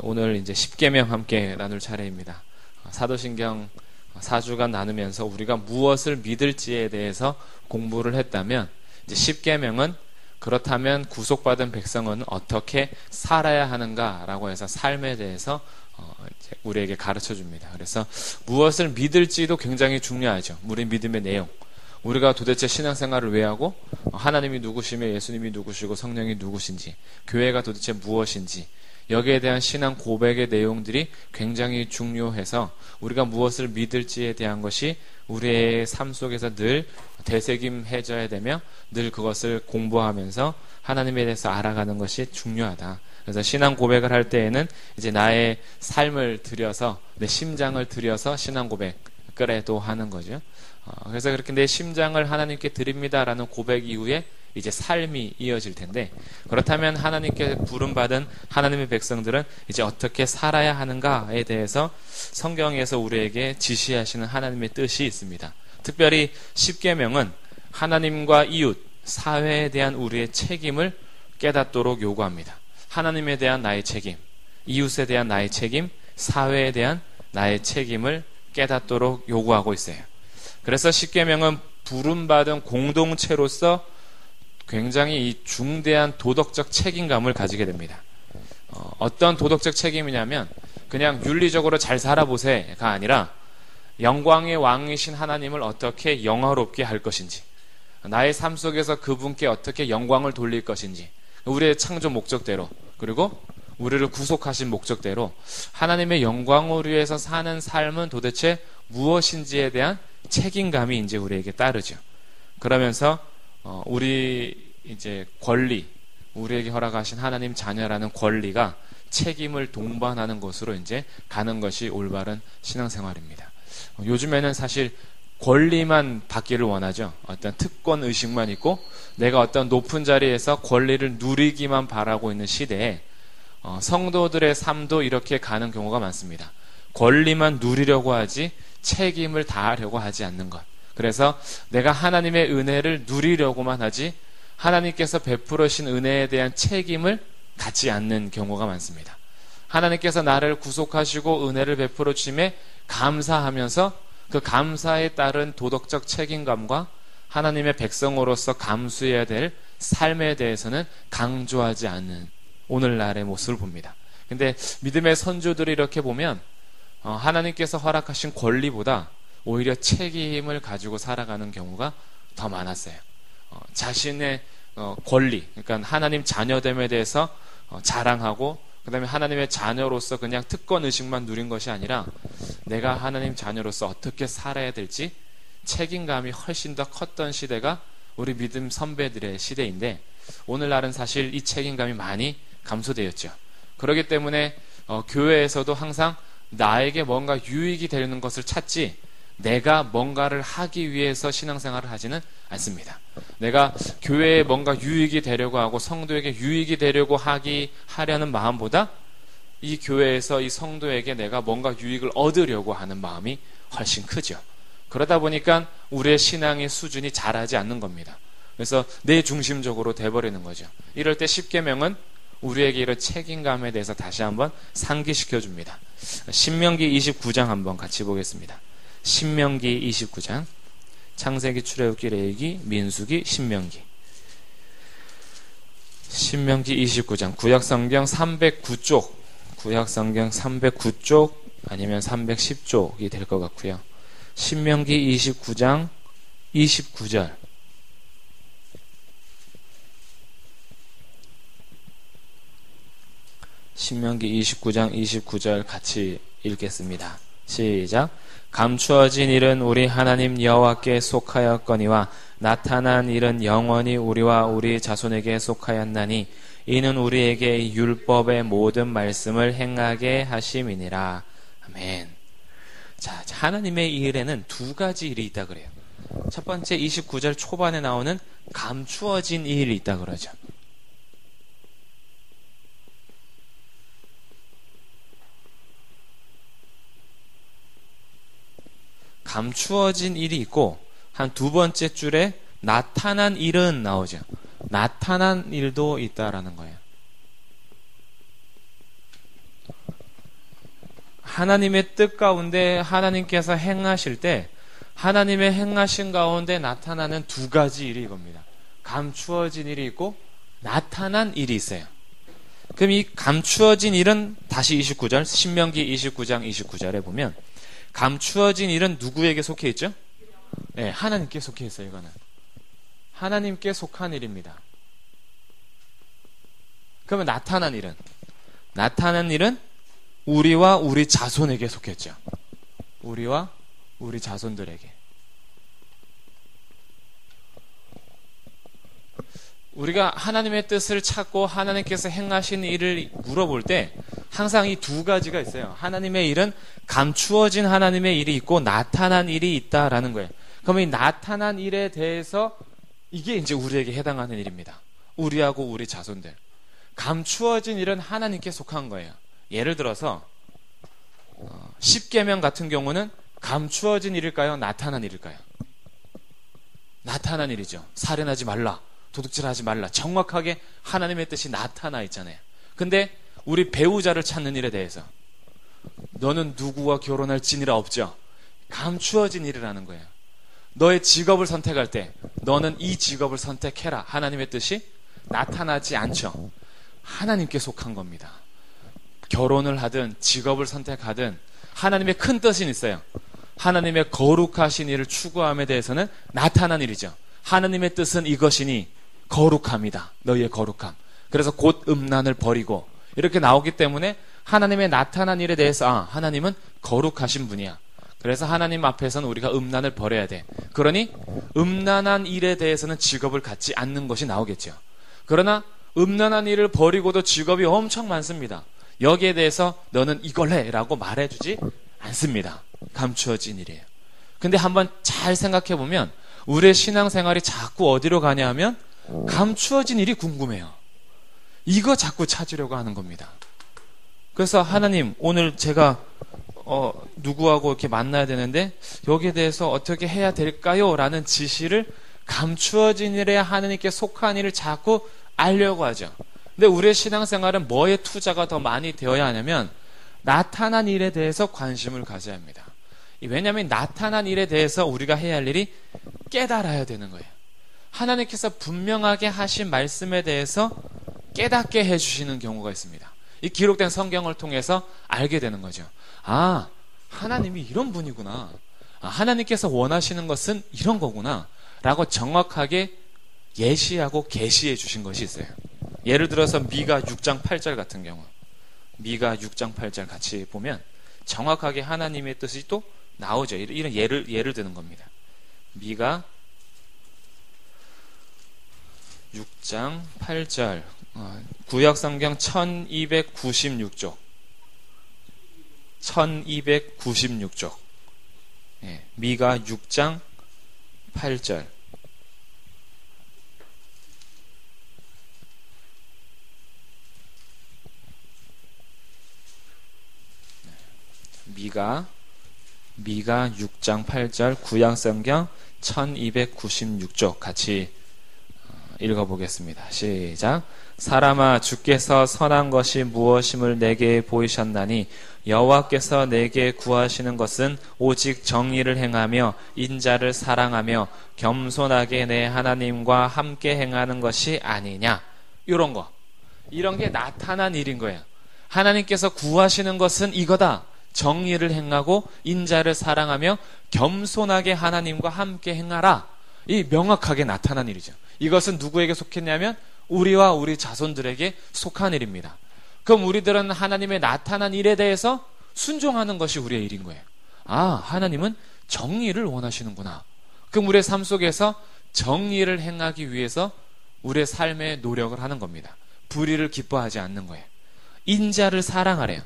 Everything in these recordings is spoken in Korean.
오늘 이제 10계명 함께 나눌 차례입니다. 사도신경 4주간 나누면서 우리가 무엇을 믿을지에 대해서 공부를 했다면, 이제 10계명은 그렇다면 구속받은 백성은 어떻게 살아야 하는가라고 해서 삶에 대해서 이제 우리에게 가르쳐 줍니다. 그래서 무엇을 믿을지도 굉장히 중요하죠. 우리 믿음의 내용. 우리가 도대체 신앙생활을 왜 하고, 하나님이 누구시며 예수님이 누구시고 성령이 누구신지, 교회가 도대체 무엇인지, 여기에 대한 신앙 고백의 내용들이 굉장히 중요해서 우리가 무엇을 믿을지에 대한 것이 우리의 삶 속에서 늘 되새김해져야 되며, 늘 그것을 공부하면서 하나님에 대해서 알아가는 것이 중요하다. 그래서 신앙 고백을 할 때에는 이제 나의 삶을 들여서, 내 심장을 들여서 신앙 고백을 해도 하는 거죠. 그래서 그렇게 내 심장을 하나님께 드립니다라는 고백 이후에 이제 삶이 이어질 텐데, 그렇다면 하나님께 부름받은 하나님의 백성들은 이제 어떻게 살아야 하는가에 대해서 성경에서 우리에게 지시하시는 하나님의 뜻이 있습니다. 특별히 10계명은 하나님과 이웃, 사회에 대한 우리의 책임을 깨닫도록 요구합니다. 하나님에 대한 나의 책임, 이웃에 대한 나의 책임, 사회에 대한 나의 책임을 깨닫도록 요구하고 있어요. 그래서 10계명은 부름받은 공동체로서 굉장히 이 중대한 도덕적 책임감을 가지게 됩니다. 어떤 도덕적 책임이냐면 그냥 윤리적으로 잘 살아보세가 아니라 영광의 왕이신 하나님을 어떻게 영화롭게 할 것인지, 나의 삶 속에서 그분께 어떻게 영광을 돌릴 것인지, 우리의 창조 목적대로, 그리고 우리를 구속하신 목적대로 하나님의 영광을 위해서 사는 삶은 도대체 무엇인지에 대한 책임감이 이제 우리에게 따르죠. 그러면서 우리 이제 권리, 우리에게 허락하신 하나님 자녀라는 권리가 책임을 동반하는 것으로 이제 가는 것이 올바른 신앙생활입니다. 요즘에는 사실 권리만 받기를 원하죠. 어떤 특권 의식만 있고 내가 어떤 높은 자리에서 권리를 누리기만 바라고 있는 시대에 성도들의 삶도 이렇게 가는 경우가 많습니다. 권리만 누리려고 하지 책임을 다하려고 하지 않는 것. 그래서 내가 하나님의 은혜를 누리려고만 하지 하나님께서 베풀으신 은혜에 대한 책임을 갖지 않는 경우가 많습니다. 하나님께서 나를 구속하시고 은혜를 베풀어 주심에 감사하면서 그 감사에 따른 도덕적 책임감과 하나님의 백성으로서 감수해야 될 삶에 대해서는 강조하지 않는 오늘날의 모습을 봅니다. 근데 믿음의 선조들이 이렇게 보면 하나님께서 허락하신 권리보다 오히려 책임을 가지고 살아가는 경우가 더 많았어요. 자신의 권리, 그러니까 하나님 자녀됨에 대해서 자랑하고, 그 다음에 하나님의 자녀로서 그냥 특권 의식만 누린 것이 아니라 내가 하나님 자녀로서 어떻게 살아야 될지 책임감이 훨씬 더 컸던 시대가 우리 믿음 선배들의 시대인데, 오늘날은 사실 이 책임감이 많이 감소되었죠. 그렇기 때문에 교회에서도 항상 나에게 뭔가 유익이 되는 것을 찾지 내가 뭔가를 하기 위해서 신앙생활을 하지는 않습니다. 내가 교회에 뭔가 유익이 되려고 하고 성도에게 유익이 되려고 하려는 마음보다 이 교회에서 이 성도에게 내가 뭔가 유익을 얻으려고 하는 마음이 훨씬 크죠. 그러다 보니까 우리의 신앙의 수준이 자라지 않는 겁니다. 그래서 내 중심적으로 돼버리는 거죠. 이럴 때 10계명은 우리에게 이런 책임감에 대해서 다시 한번 상기시켜 줍니다. 신명기 29장 한번 같이 보겠습니다. 신명기 29장, 창세기, 출애굽기, 레위기, 민수기, 신명기. 신명기 29장, 구약성경 309쪽, 구약성경 309쪽 아니면 310쪽이 될 것 같고요. 신명기 29장 29절. 신명기 29장 29절 같이 읽겠습니다. 시작. 감추어진 일은 우리 하나님 여호와께 속하였거니와 나타난 일은 영원히 우리와 우리 자손에게 속하였나니 이는 우리에게 율법의 모든 말씀을 행하게 하심이니라. 아멘. 자, 하나님의 일에는 두 가지 일이 있다 그래요. 첫 번째 29절 초반에 나오는 감추어진 일이 있다 그러죠. 감추어진 일이 있고, 한 두 번째 줄에 나타난 일은 나오죠. 나타난 일도 있다라는 거예요. 하나님의 뜻 가운데 하나님께서 행하실 때 하나님의 행하신 가운데 나타나는 두 가지 일이 이겁니다. 감추어진 일이 있고 나타난 일이 있어요. 그럼 이 감추어진 일은 다시 29절, 신명기 29장 29절에 보면 감추어진 일은 누구에게 속해 있죠? 네, 하나님께 속해 있어요. 이거는 하나님께 속한 일입니다. 그러면 나타난 일은 우리와 우리 자손에게 속했죠. 우리와 우리 자손들에게. 우리가 하나님의 뜻을 찾고 하나님께서 행하신 일을 물어볼 때 항상 이 두 가지가 있어요. 하나님의 일은 감추어진 하나님의 일이 있고 나타난 일이 있다라는 거예요. 그러면 이 나타난 일에 대해서 이게 이제 우리에게 해당하는 일입니다. 우리하고 우리 자손들. 감추어진 일은 하나님께 속한 거예요. 예를 들어서 십계명 같은 경우는 감추어진 일일까요? 나타난 일일까요? 나타난 일이죠. 살인하지 말라, 도둑질하지 말라. 정확하게 하나님의 뜻이 나타나 있잖아요. 근데 우리 배우자를 찾는 일에 대해서 너는 누구와 결혼할 진이라 없죠. 감추어진 일이라는 거예요. 너의 직업을 선택할 때 너는 이 직업을 선택해라. 하나님의 뜻이 나타나지 않죠. 하나님께 속한 겁니다. 결혼을 하든 직업을 선택하든 하나님의 큰 뜻이 있어요. 하나님의 거룩하신 일을 추구함에 대해서는 나타난 일이죠. 하나님의 뜻은 이것이니 거룩함이다. 너희의 거룩함. 그래서 곧 음란을 버리고 이렇게 나오기 때문에 하나님의 나타난 일에 대해서 하나님은 거룩하신 분이야. 그래서 하나님 앞에서는 우리가 음란을 버려야 돼. 그러니 음란한 일에 대해서는 직업을 갖지 않는 것이 나오겠죠. 그러나 음란한 일을 버리고도 직업이 엄청 많습니다. 여기에 대해서 너는 이걸 해 라고 말해주지 않습니다. 감추어진 일이에요. 근데 한번 잘 생각해 보면 우리의 신앙생활이 자꾸 어디로 가냐 하면 감추어진 일이 궁금해요. 이거 자꾸 찾으려고 하는 겁니다. 그래서 하나님, 오늘 제가 누구하고 이렇게 만나야 되는데 여기에 대해서 어떻게 해야 될까요? 라는 지시를 감추어진 일에 하나님께 속한 일을 자꾸 알려고 하죠. 근데 우리의 신앙생활은 뭐에 투자가 더 많이 되어야 하냐면 나타난 일에 대해서 관심을 가져야 합니다. 왜냐하면 나타난 일에 대해서 우리가 해야 할 일이 깨달아야 되는 거예요. 하나님께서 분명하게 하신 말씀에 대해서 깨닫게 해주시는 경우가 있습니다. 이 기록된 성경을 통해서 알게 되는 거죠. 하나님이 이런 분이구나. 하나님께서 원하시는 것은 이런 거구나 라고 정확하게 예시하고 계시해 주신 것이 있어요. 예를 들어서 미가 6장 8절 같은 경우, 미가 6장 8절 같이 보면 정확하게 하나님의 뜻이 또 나오죠. 이런 예를 드는 겁니다. 미가 6장 8절, 구약성경 1296쪽, 1296쪽, 미가 6장 8절. 미가 6장 8절, 구약성경 1296쪽 같이 읽어보겠습니다. 시작. 사람아, 주께서 선한 것이 무엇임을 내게 보이셨나니 여호와께서 내게 구하시는 것은 오직 정의를 행하며 인자를 사랑하며 겸손하게 내 하나님과 함께 행하는 것이 아니냐. 이런 게 나타난 일인 거예요. 하나님께서 구하시는 것은 이거다. 정의를 행하고 인자를 사랑하며 겸손하게 하나님과 함께 행하라. 이 명확하게 나타난 일이죠. 이것은 누구에게 속했냐면 우리와 우리 자손들에게 속한 일입니다. 그럼 우리들은 하나님의 나타난 일에 대해서 순종하는 것이 우리의 일인 거예요. 하나님은 정의를 원하시는구나. 그럼 우리의 삶 속에서 정의를 행하기 위해서 우리의 삶에 노력을 하는 겁니다. 불의를 기뻐하지 않는 거예요. 인자를 사랑하래요.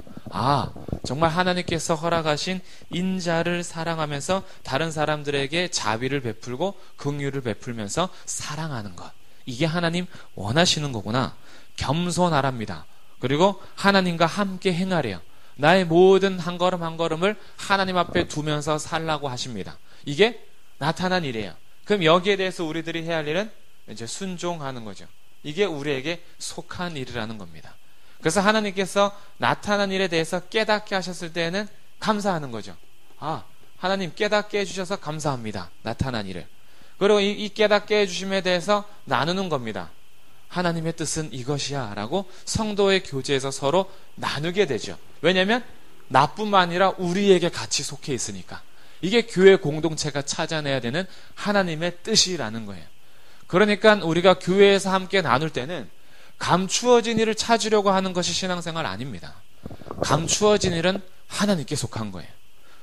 정말 하나님께서 허락하신 인자를 사랑하면서 다른 사람들에게 자비를 베풀고 긍휼을 베풀면서 사랑하는 것. 이게 하나님 원하시는 거구나. 겸손하랍니다. 그리고 하나님과 함께 행하래요. 나의 모든 한 걸음 한 걸음을 하나님 앞에 두면서 살라고 하십니다. 이게 나타난 일이에요. 그럼 여기에 대해서 우리들이 해야 할 일은 이제 순종하는 거죠. 이게 우리에게 속한 일이라는 겁니다. 그래서 하나님께서 나타난 일에 대해서 깨닫게 하셨을 때에는 감사하는 거죠. 아, 하나님 깨닫게 해주셔서 감사합니다. 나타난 일을. 그리고 이 깨닫게 해주심에 대해서 나누는 겁니다. 하나님의 뜻은 이것이야 라고 성도의 교제에서 서로 나누게 되죠. 왜냐하면 나뿐만 아니라 우리에게 같이 속해 있으니까. 이게 교회 공동체가 찾아내야 되는 하나님의 뜻이라는 거예요. 그러니까 우리가 교회에서 함께 나눌 때는 감추어진 일을 찾으려고 하는 것이 신앙생활 아닙니다. 감추어진 일은 하나님께 속한 거예요.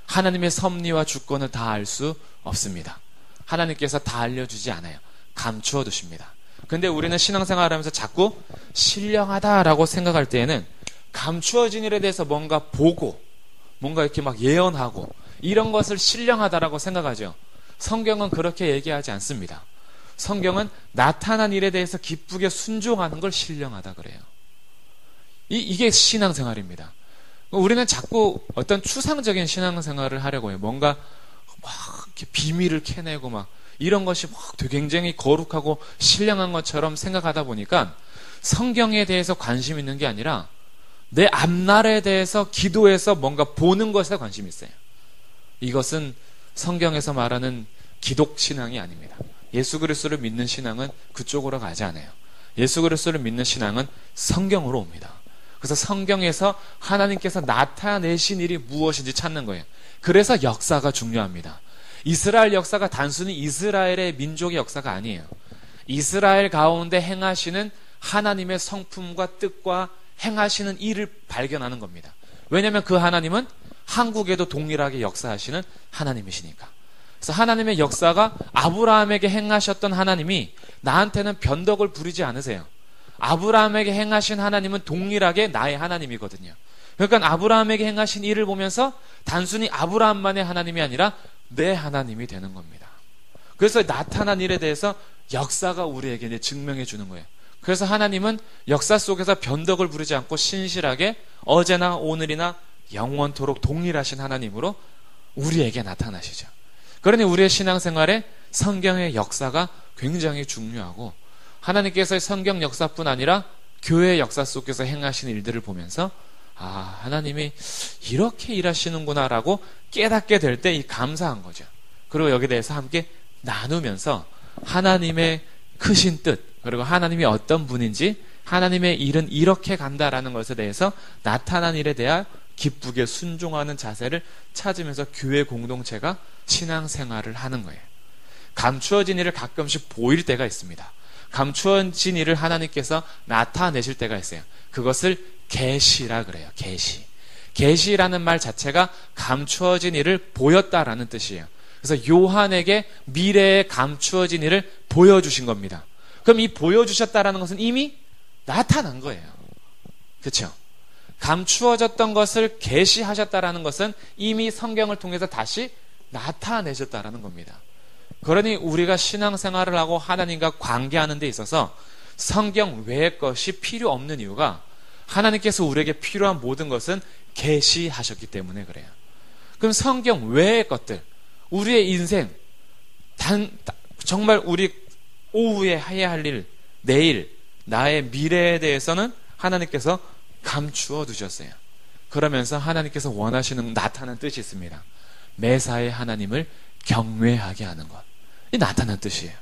하나님의 섭리와 주권을 다 알 수 없습니다. 하나님께서 다 알려주지 않아요. 감추어 두십니다. 근데 우리는 신앙생활을 하면서 자꾸 신령하다라고 생각할 때에는 감추어진 일에 대해서 뭔가 보고 뭔가 이렇게 막 예언하고 이런 것을 신령하다라고 생각하죠. 성경은 그렇게 얘기하지 않습니다. 성경은 나타난 일에 대해서 기쁘게 순종하는 걸 신령하다 그래요. 이게 신앙생활입니다. 우리는 자꾸 어떤 추상적인 신앙생활을 하려고 해요. 뭔가 막 이렇게 비밀을 캐내고 막 이런 것이 막 되게 굉장히 거룩하고 신령한 것처럼 생각하다 보니까 성경에 대해서 관심 있는 게 아니라 내 앞날에 대해서 기도해서 뭔가 보는 것에 관심이 있어요. 이것은 성경에서 말하는 기독신앙이 아닙니다. 예수 그리스도를 믿는 신앙은 그쪽으로 가지 않아요. 예수 그리스도를 믿는 신앙은 성경으로 옵니다. 그래서 성경에서 하나님께서 나타내신 일이 무엇인지 찾는 거예요. 그래서 역사가 중요합니다. 이스라엘 역사가 단순히 이스라엘의 민족의 역사가 아니에요. 이스라엘 가운데 행하시는 하나님의 성품과 뜻과 행하시는 일을 발견하는 겁니다. 왜냐하면 그 하나님은 한국에도 동일하게 역사하시는 하나님이시니까. 그래서 하나님의 역사가 아브라함에게 행하셨던 하나님이 나한테는 변덕을 부리지 않으세요. 아브라함에게 행하신 하나님은 동일하게 나의 하나님이거든요. 그러니까 아브라함에게 행하신 일을 보면서 단순히 아브라함만의 하나님이 아니라 내 하나님이 되는 겁니다. 그래서 나타난 일에 대해서 역사가 우리에게 이제 증명해 주는 거예요. 그래서 하나님은 역사 속에서 변덕을 부리지 않고 신실하게 어제나 오늘이나 영원토록 동일하신 하나님으로 우리에게 나타나시죠. 그러니 우리의 신앙생활에 성경의 역사가 굉장히 중요하고 하나님께서의 성경 역사뿐 아니라 교회 역사 속에서 행하신 일들을 보면서 아, 하나님이 이렇게 일하시는구나라고 깨닫게 될 때 이 감사한 거죠. 그리고 여기에 대해서 함께 나누면서 하나님의 크신 뜻, 그리고 하나님이 어떤 분인지, 하나님의 일은 이렇게 간다라는 것에 대해서 나타난 일에 대하여 기쁘게 순종하는 자세를 찾으면서 교회 공동체가 신앙생활을 하는 거예요. 감추어진 일을 가끔씩 보일 때가 있습니다. 감추어진 일을 하나님께서 나타내실 때가 있어요. 그것을 계시라 그래요. 계시. 계시라는 말 자체가 감추어진 일을 보였다라는 뜻이에요. 그래서 요한에게 미래에 감추어진 일을 보여주신 겁니다. 그럼 이 보여주셨다라는 것은 이미 나타난 거예요. 그렇죠? 감추어졌던 것을 계시하셨다라는 것은 이미 성경을 통해서 다시 나타내셨다라는 겁니다. 그러니 우리가 신앙생활을 하고 하나님과 관계하는 데 있어서 성경 외의 것이 필요 없는 이유가 하나님께서 우리에게 필요한 모든 것은 계시하셨기 때문에 그래요. 그럼 성경 외의 것들, 우리의 인생, 정말 우리 오후에 해야 할 일, 내일, 나의 미래에 대해서는 하나님께서 감추어 두셨어요. 그러면서 하나님께서 원하시는 나타난 뜻이 있습니다. 매사에 하나님을 경외하게 하는 것. 이 나타난 뜻이에요.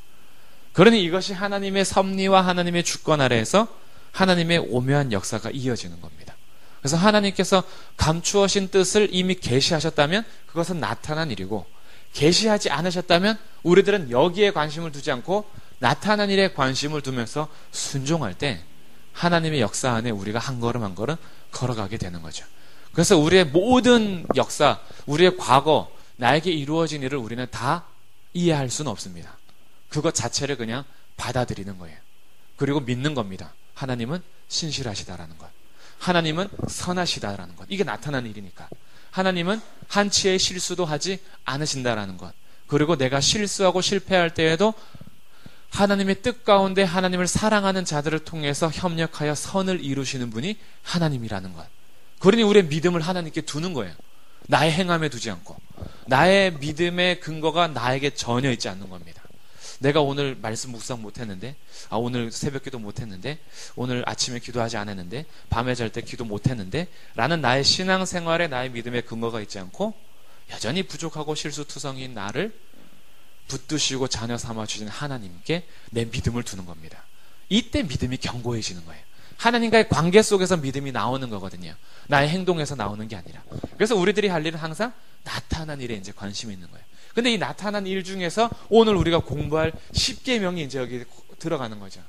그러니 이것이 하나님의 섭리와 하나님의 주권 아래에서 하나님의 오묘한 역사가 이어지는 겁니다. 그래서 하나님께서 감추어신 뜻을 이미 계시하셨다면 그것은 나타난 일이고, 계시하지 않으셨다면 우리들은 여기에 관심을 두지 않고 나타난 일에 관심을 두면서 순종할 때 하나님의 역사 안에 우리가 한 걸음 한 걸음 걸어가게 되는 거죠. 그래서 우리의 모든 역사, 우리의 과거, 나에게 이루어진 일을 우리는 다 이해할 수는 없습니다. 그것 자체를 그냥 받아들이는 거예요. 그리고 믿는 겁니다. 하나님은 신실하시다라는 것, 하나님은 선하시다라는 것, 이게 나타난 일이니까. 하나님은 한치의 실수도 하지 않으신다라는 것, 그리고 내가 실수하고 실패할 때에도 하나님의 뜻 가운데 하나님을 사랑하는 자들을 통해서 협력하여 선을 이루시는 분이 하나님이라는 것. 그러니 우리의 믿음을 하나님께 두는 거예요. 나의 행함에 두지 않고. 나의 믿음의 근거가 나에게 전혀 있지 않는 겁니다. 내가 오늘 말씀 묵상 못했는데, 오늘 새벽기도 못했는데, 오늘 아침에 기도하지 않았는데, 밤에 잘 때 기도 못했는데 라는 나의 신앙생활에 나의 믿음의 근거가 있지 않고 여전히 부족하고 실수투성이인 나를 붙드시고 자녀 삼아주신 하나님께 내 믿음을 두는 겁니다. 이때 믿음이 견고해지는 거예요. 하나님과의 관계 속에서 믿음이 나오는 거거든요. 나의 행동에서 나오는 게 아니라. 그래서 우리들이 할 일은 항상 나타난 일에 이제 관심이 있는 거예요. 근데 이 나타난 일 중에서 오늘 우리가 공부할 십계명이 이제 여기 들어가는 거죠.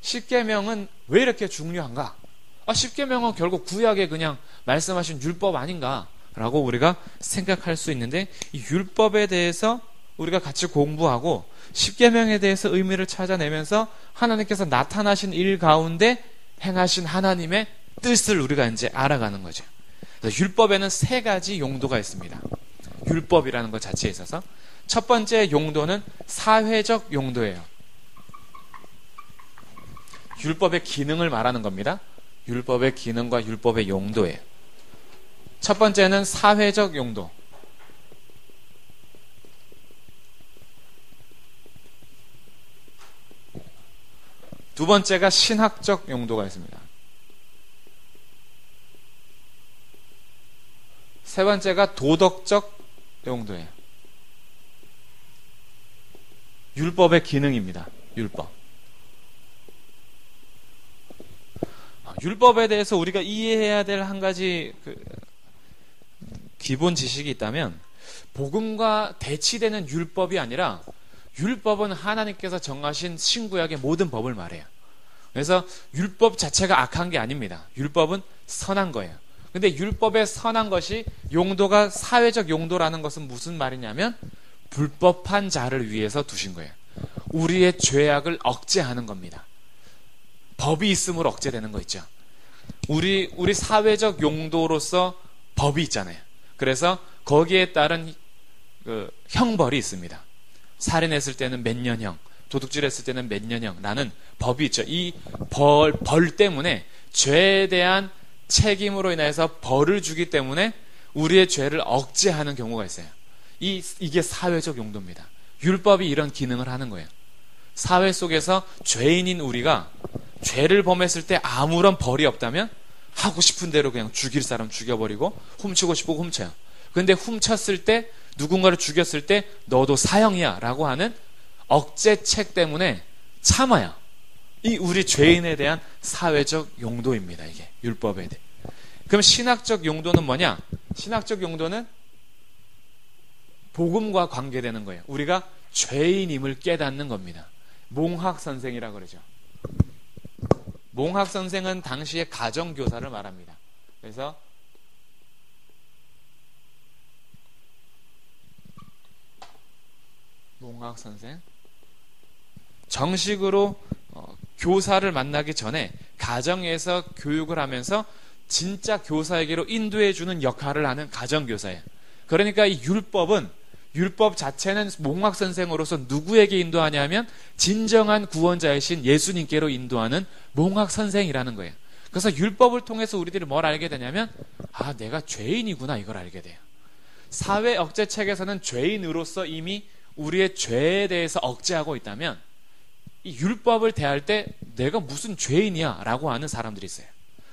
십계명은 왜 이렇게 중요한가? 십계명은 결국 구약에 그냥 말씀하신 율법 아닌가라고 우리가 생각할 수 있는데, 이 율법에 대해서 우리가 같이 공부하고 십계명에 대해서 의미를 찾아내면서 하나님께서 나타나신 일 가운데 행하신 하나님의 뜻을 우리가 이제 알아가는 거죠. 율법에는 세 가지 용도가 있습니다. 율법이라는 것 자체에 있어서 첫 번째 용도는 사회적 용도예요. 율법의 기능을 말하는 겁니다. 율법의 기능과 율법의 용도예요. 첫 번째는 사회적 용도. 두 번째가 신학적 용도가 있습니다. 세 번째가 도덕적 용도예요. 율법의 기능입니다. 율법. 율법에 대해서 우리가 이해해야 될 한 가지 기본 지식이 있다면, 복음과 대치되는 율법이 아니라 율법은 하나님께서 정하신 신구약의 모든 법을 말해요. 그래서 율법 자체가 악한 게 아닙니다. 율법은 선한 거예요. 근데 율법의 선한 것이 용도가 사회적 용도라는 것은 무슨 말이냐면 불법한 자를 위해서 두신 거예요. 우리의 죄악을 억제하는 겁니다. 법이 있음으로 억제되는 거 있죠. 우리 사회적 용도로서 법이 있잖아요. 그래서 거기에 따른 형벌이 있습니다. 살인했을 때는 몇 년형, 도둑질했을 때는 몇 년형라는 법이 있죠. 이 벌 때문에, 죄에 대한 책임으로 인해서 벌을 주기 때문에 우리의 죄를 억제하는 경우가 있어요. 이게 사회적 용도입니다. 율법이 이런 기능을 하는 거예요. 사회 속에서 죄인인 우리가 죄를 범했을 때 아무런 벌이 없다면 하고 싶은 대로 그냥 죽일 사람 죽여버리고 훔치고 싶고 훔쳐요. 근데 훔쳤을 때, 누군가를 죽였을 때 너도 사형이야 라고 하는 억제책 때문에 참아요. 이 우리 죄인에 대한 사회적 용도입니다. 이게 율법에 대해. 그럼 신학적 용도는 뭐냐? 신학적 용도는 복음과 관계되는 거예요. 우리가 죄인임을 깨닫는 겁니다. 몽학선생이라고 그러죠. 몽학선생은 당시의 가정교사를 말합니다. 그래서 몽학선생, 정식으로 교사를 만나기 전에 가정에서 교육을 하면서 진짜 교사에게로 인도해주는 역할을 하는 가정교사예요. 그러니까 이 율법 자체는 몽학선생으로서 누구에게 인도하냐면 진정한 구원자이신 예수님께로 인도하는 몽학선생이라는 거예요. 그래서 율법을 통해서 우리들이 뭘 알게 되냐면, 내가 죄인이구나, 이걸 알게 돼요. 사회 억제책에서는 죄인으로서 이미 우리의 죄에 대해서 억제하고 있다면, 이 율법을 대할 때 내가 무슨 죄인이야 라고 하는 사람들이 있어요.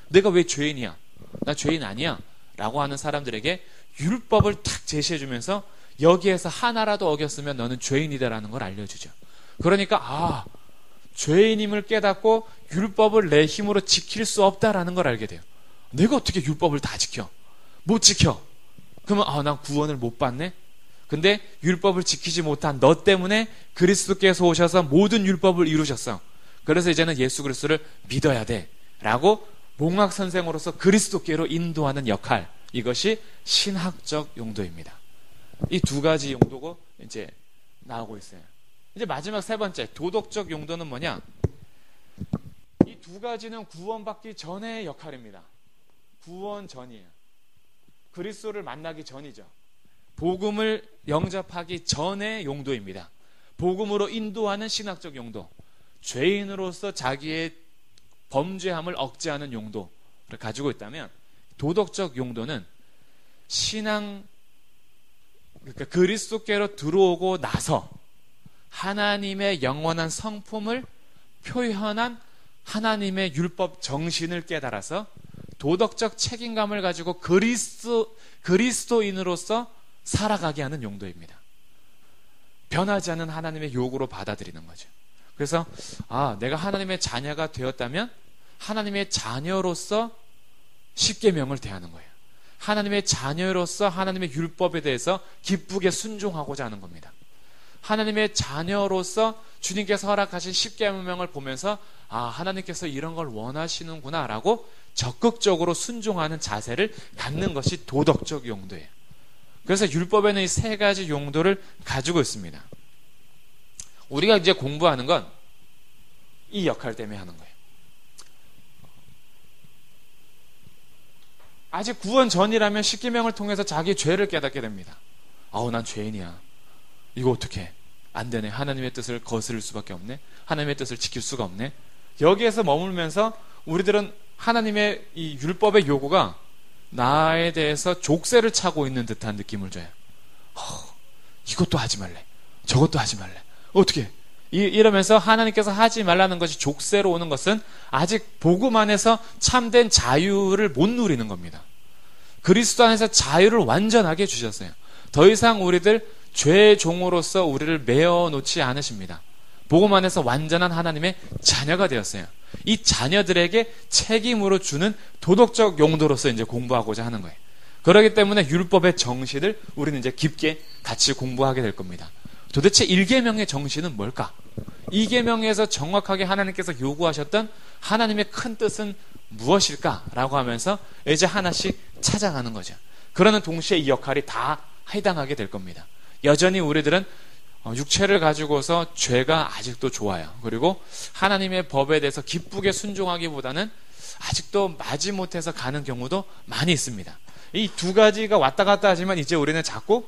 내가 왜 죄인이야? 나 죄인 아니야 라고 하는 사람들에게 율법을 탁 제시해주면서 여기에서 하나라도 어겼으면 너는 죄인이다라는 걸 알려주죠. 그러니까 죄인임을 깨닫고 율법을 내 힘으로 지킬 수 없다라는 걸 알게 돼요. 내가 어떻게 율법을 다 지켜? 못 지켜. 그러면 난 구원을 못 받네? 근데 율법을 지키지 못한 너 때문에 그리스도께서 오셔서 모든 율법을 이루셨어. 그래서 이제는 예수 그리스도를 믿어야 돼 라고 몽학선생으로서 그리스도께로 인도하는 역할, 이것이 신학적 용도입니다. 이 두 가지 용도고 이제 나오고 있어요. 이제 마지막 세 번째, 도덕적 용도는 뭐냐? 이 두 가지는 구원받기 전의 역할입니다. 구원 전이에요. 그리스도를 만나기 전이죠. 복음을 영접하기 전의 용도입니다. 복음으로 인도하는 신학적 용도, 죄인으로서 자기의 범죄함을 억제하는 용도를 가지고 있다면, 도덕적 용도는 그러니까 그리스도께로 들어오고 나서 하나님의 영원한 성품을 표현한 하나님의 율법 정신을 깨달아서 도덕적 책임감을 가지고 그리스도인으로서 살아가게 하는 용도입니다. 변하지 않는 하나님의 요구로 받아들이는 거죠. 그래서 내가 하나님의 자녀가 되었다면 하나님의 자녀로서 십계명을 대하는 거예요. 하나님의 자녀로서 하나님의 율법에 대해서 기쁘게 순종하고자 하는 겁니다. 하나님의 자녀로서 주님께서 허락하신 십계명을 보면서 하나님께서 이런 걸 원하시는구나 라고 적극적으로 순종하는 자세를 갖는 것이 도덕적 용도예요. 그래서 율법에는 이 세 가지 용도를 가지고 있습니다. 우리가 이제 공부하는 건 이 역할 때문에 하는 거예요. 아직 구원 전이라면 십계명을 통해서 자기 죄를 깨닫게 됩니다. 난 죄인이야. 이거 어떡해? 안 되네. 하나님의 뜻을 거스를 수밖에 없네. 하나님의 뜻을 지킬 수가 없네. 여기에서 머물면서 우리들은 하나님의 이 율법의 요구가 나에 대해서 족쇄를 차고 있는 듯한 느낌을 줘요. 이것도 하지 말래. 저것도 하지 말래. 어떻게? 이러면서 하나님께서 하지 말라는 것이 족쇄로 오는 것은 아직 복음 안에서 참된 자유를 못 누리는 겁니다. 그리스도 안에서 자유를 완전하게 주셨어요. 더 이상 우리들 죄의 종으로서 우리를 메어 놓지 않으십니다. 복음 안에서 완전한 하나님의 자녀가 되었어요. 이 자녀들에게 책임으로 주는 도덕적 용도로서 이제 공부하고자 하는 거예요. 그렇기 때문에 율법의 정신을 우리는 이제 깊게 같이 공부하게 될 겁니다. 도대체 1계명의 정신은 뭘까? 2계명에서 정확하게 하나님께서 요구하셨던 하나님의 큰 뜻은 무엇일까? 라고 하면서 이제 하나씩 찾아가는 거죠. 그러는 동시에 이 역할이 다 해당하게 될 겁니다. 여전히 우리들은 육체를 가지고서 죄가 아직도 좋아요. 그리고 하나님의 법에 대해서 기쁘게 순종하기보다는 아직도 마지못해서 가는 경우도 많이 있습니다. 이 두 가지가 왔다 갔다 하지만 이제 우리는 자꾸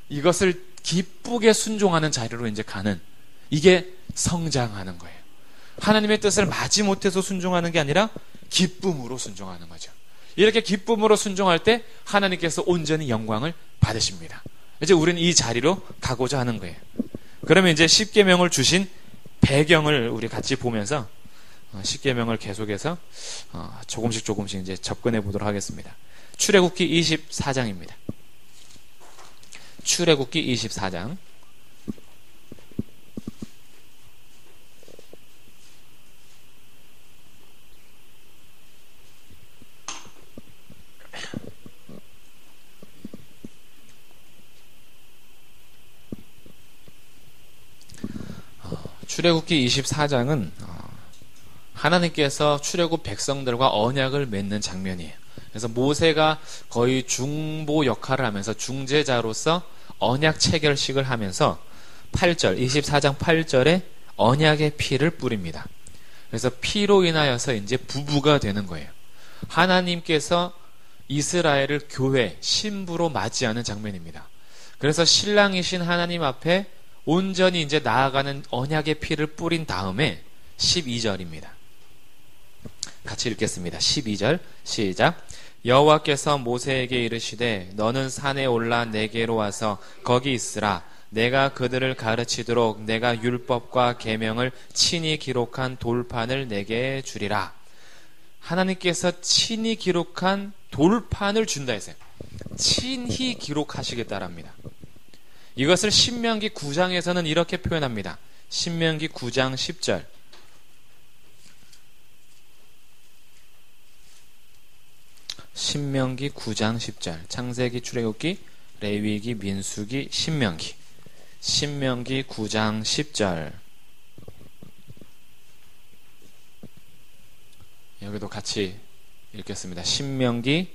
이것을 기쁘게 순종하는 자리로 이제 가는, 이게 성장하는 거예요. 하나님의 뜻을 마지못해서 순종하는 게 아니라 기쁨으로 순종하는 거죠. 이렇게 기쁨으로 순종할 때 하나님께서 온전히 영광을 받으십니다. 이제 우리는 이 자리로 가고자 하는 거예요. 그러면 이제 십계명을 주신 배경을 우리 같이 보면서 십계명을 계속해서 조금씩 이제 접근해 보도록 하겠습니다. 출애굽기 24장입니다. 출애굽기 24장. 출애굽기 24장은 하나님께서 출애굽 백성들과 언약을 맺는 장면이에요. 그래서 모세가 거의 중보 역할을 하면서 중재자로서 언약 체결식을 하면서 8절, 24장 8절에 언약의 피를 뿌립니다. 그래서 피로 인하여서 이제 부부가 되는 거예요. 하나님께서 이스라엘을 교회, 신부로 맞이하는 장면입니다. 그래서 신랑이신 하나님 앞에 온전히 이제 나아가는 언약의 피를 뿌린 다음에 12절입니다. 같이 읽겠습니다. 12절 시작. 여호와께서 모세에게 이르시되 너는 산에 올라 내게로 와서 거기 있으라. 내가 그들을 가르치도록 내가 율법과 계명을 친히 기록한 돌판을 내게 주리라. 하나님께서 친히 기록한 돌판을 준다 했어요. 친히 기록하시겠다랍니다. 이것을 신명기 9장에서는 이렇게 표현합니다. 신명기 9장 10절. 신명기 9장 10절. 창세기, 출애굽기, 레위기, 민수기, 신명기. 신명기 9장 10절. 여기도 같이 읽겠습니다. 신명기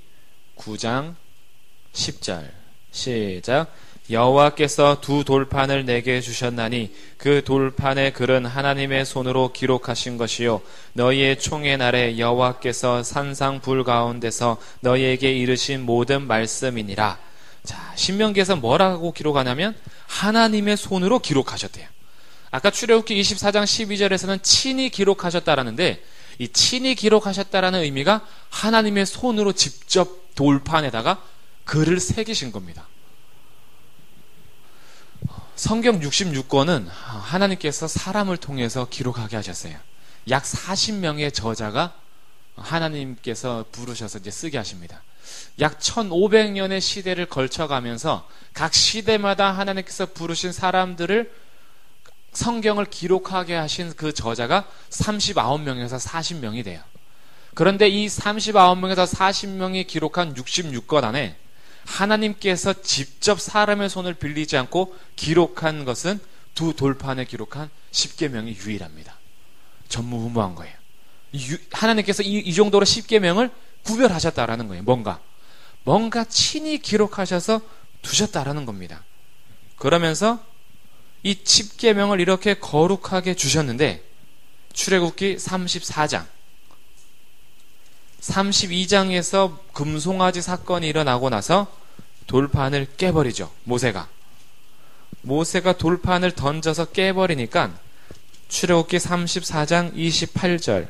9장 10절. 시작. 여호와께서 두 돌판을 내게 주셨나니 그 돌판의 글은 하나님의 손으로 기록하신 것이요 너희의 총의 날에 여호와께서 산상 불 가운데서 너희에게 이르신 모든 말씀이니라. 자, 신명기에서 뭐라고 기록하냐면 하나님의 손으로 기록하셨대요. 아까 출애굽기 24장 12절에서는 친히 기록하셨다라는데 이 친히 기록하셨다라는 의미가 하나님의 손으로 직접 돌판에다가 글을 새기신 겁니다. 성경 66권은 하나님께서 사람을 통해서 기록하게 하셨어요. 약 40명의 저자가 하나님께서 부르셔서 이제 쓰게 하십니다. 약 1500년의 시대를 걸쳐가면서 각 시대마다 하나님께서 부르신 사람들을 성경을 기록하게 하신 그 저자가 39명에서 40명이 돼요. 그런데 이 39명에서 40명이 기록한 66권 안에 하나님께서 직접 사람의 손을 빌리지 않고 기록한 것은 두 돌판에 기록한 10계명이 유일합니다. 전무후무한 거예요. 하나님께서 이 정도로 10계명을 구별하셨다라는 거예요. 뭔가 친히 기록하셔서 두셨다라는 겁니다. 그러면서 이 10계명을 이렇게 거룩하게 주셨는데 출애굽기 34장 32장에서 금송아지 사건이 일어나고 나서 돌판을 깨버리죠. 모세가 돌판을 던져서 깨버리니까 출애굽기 34장 28절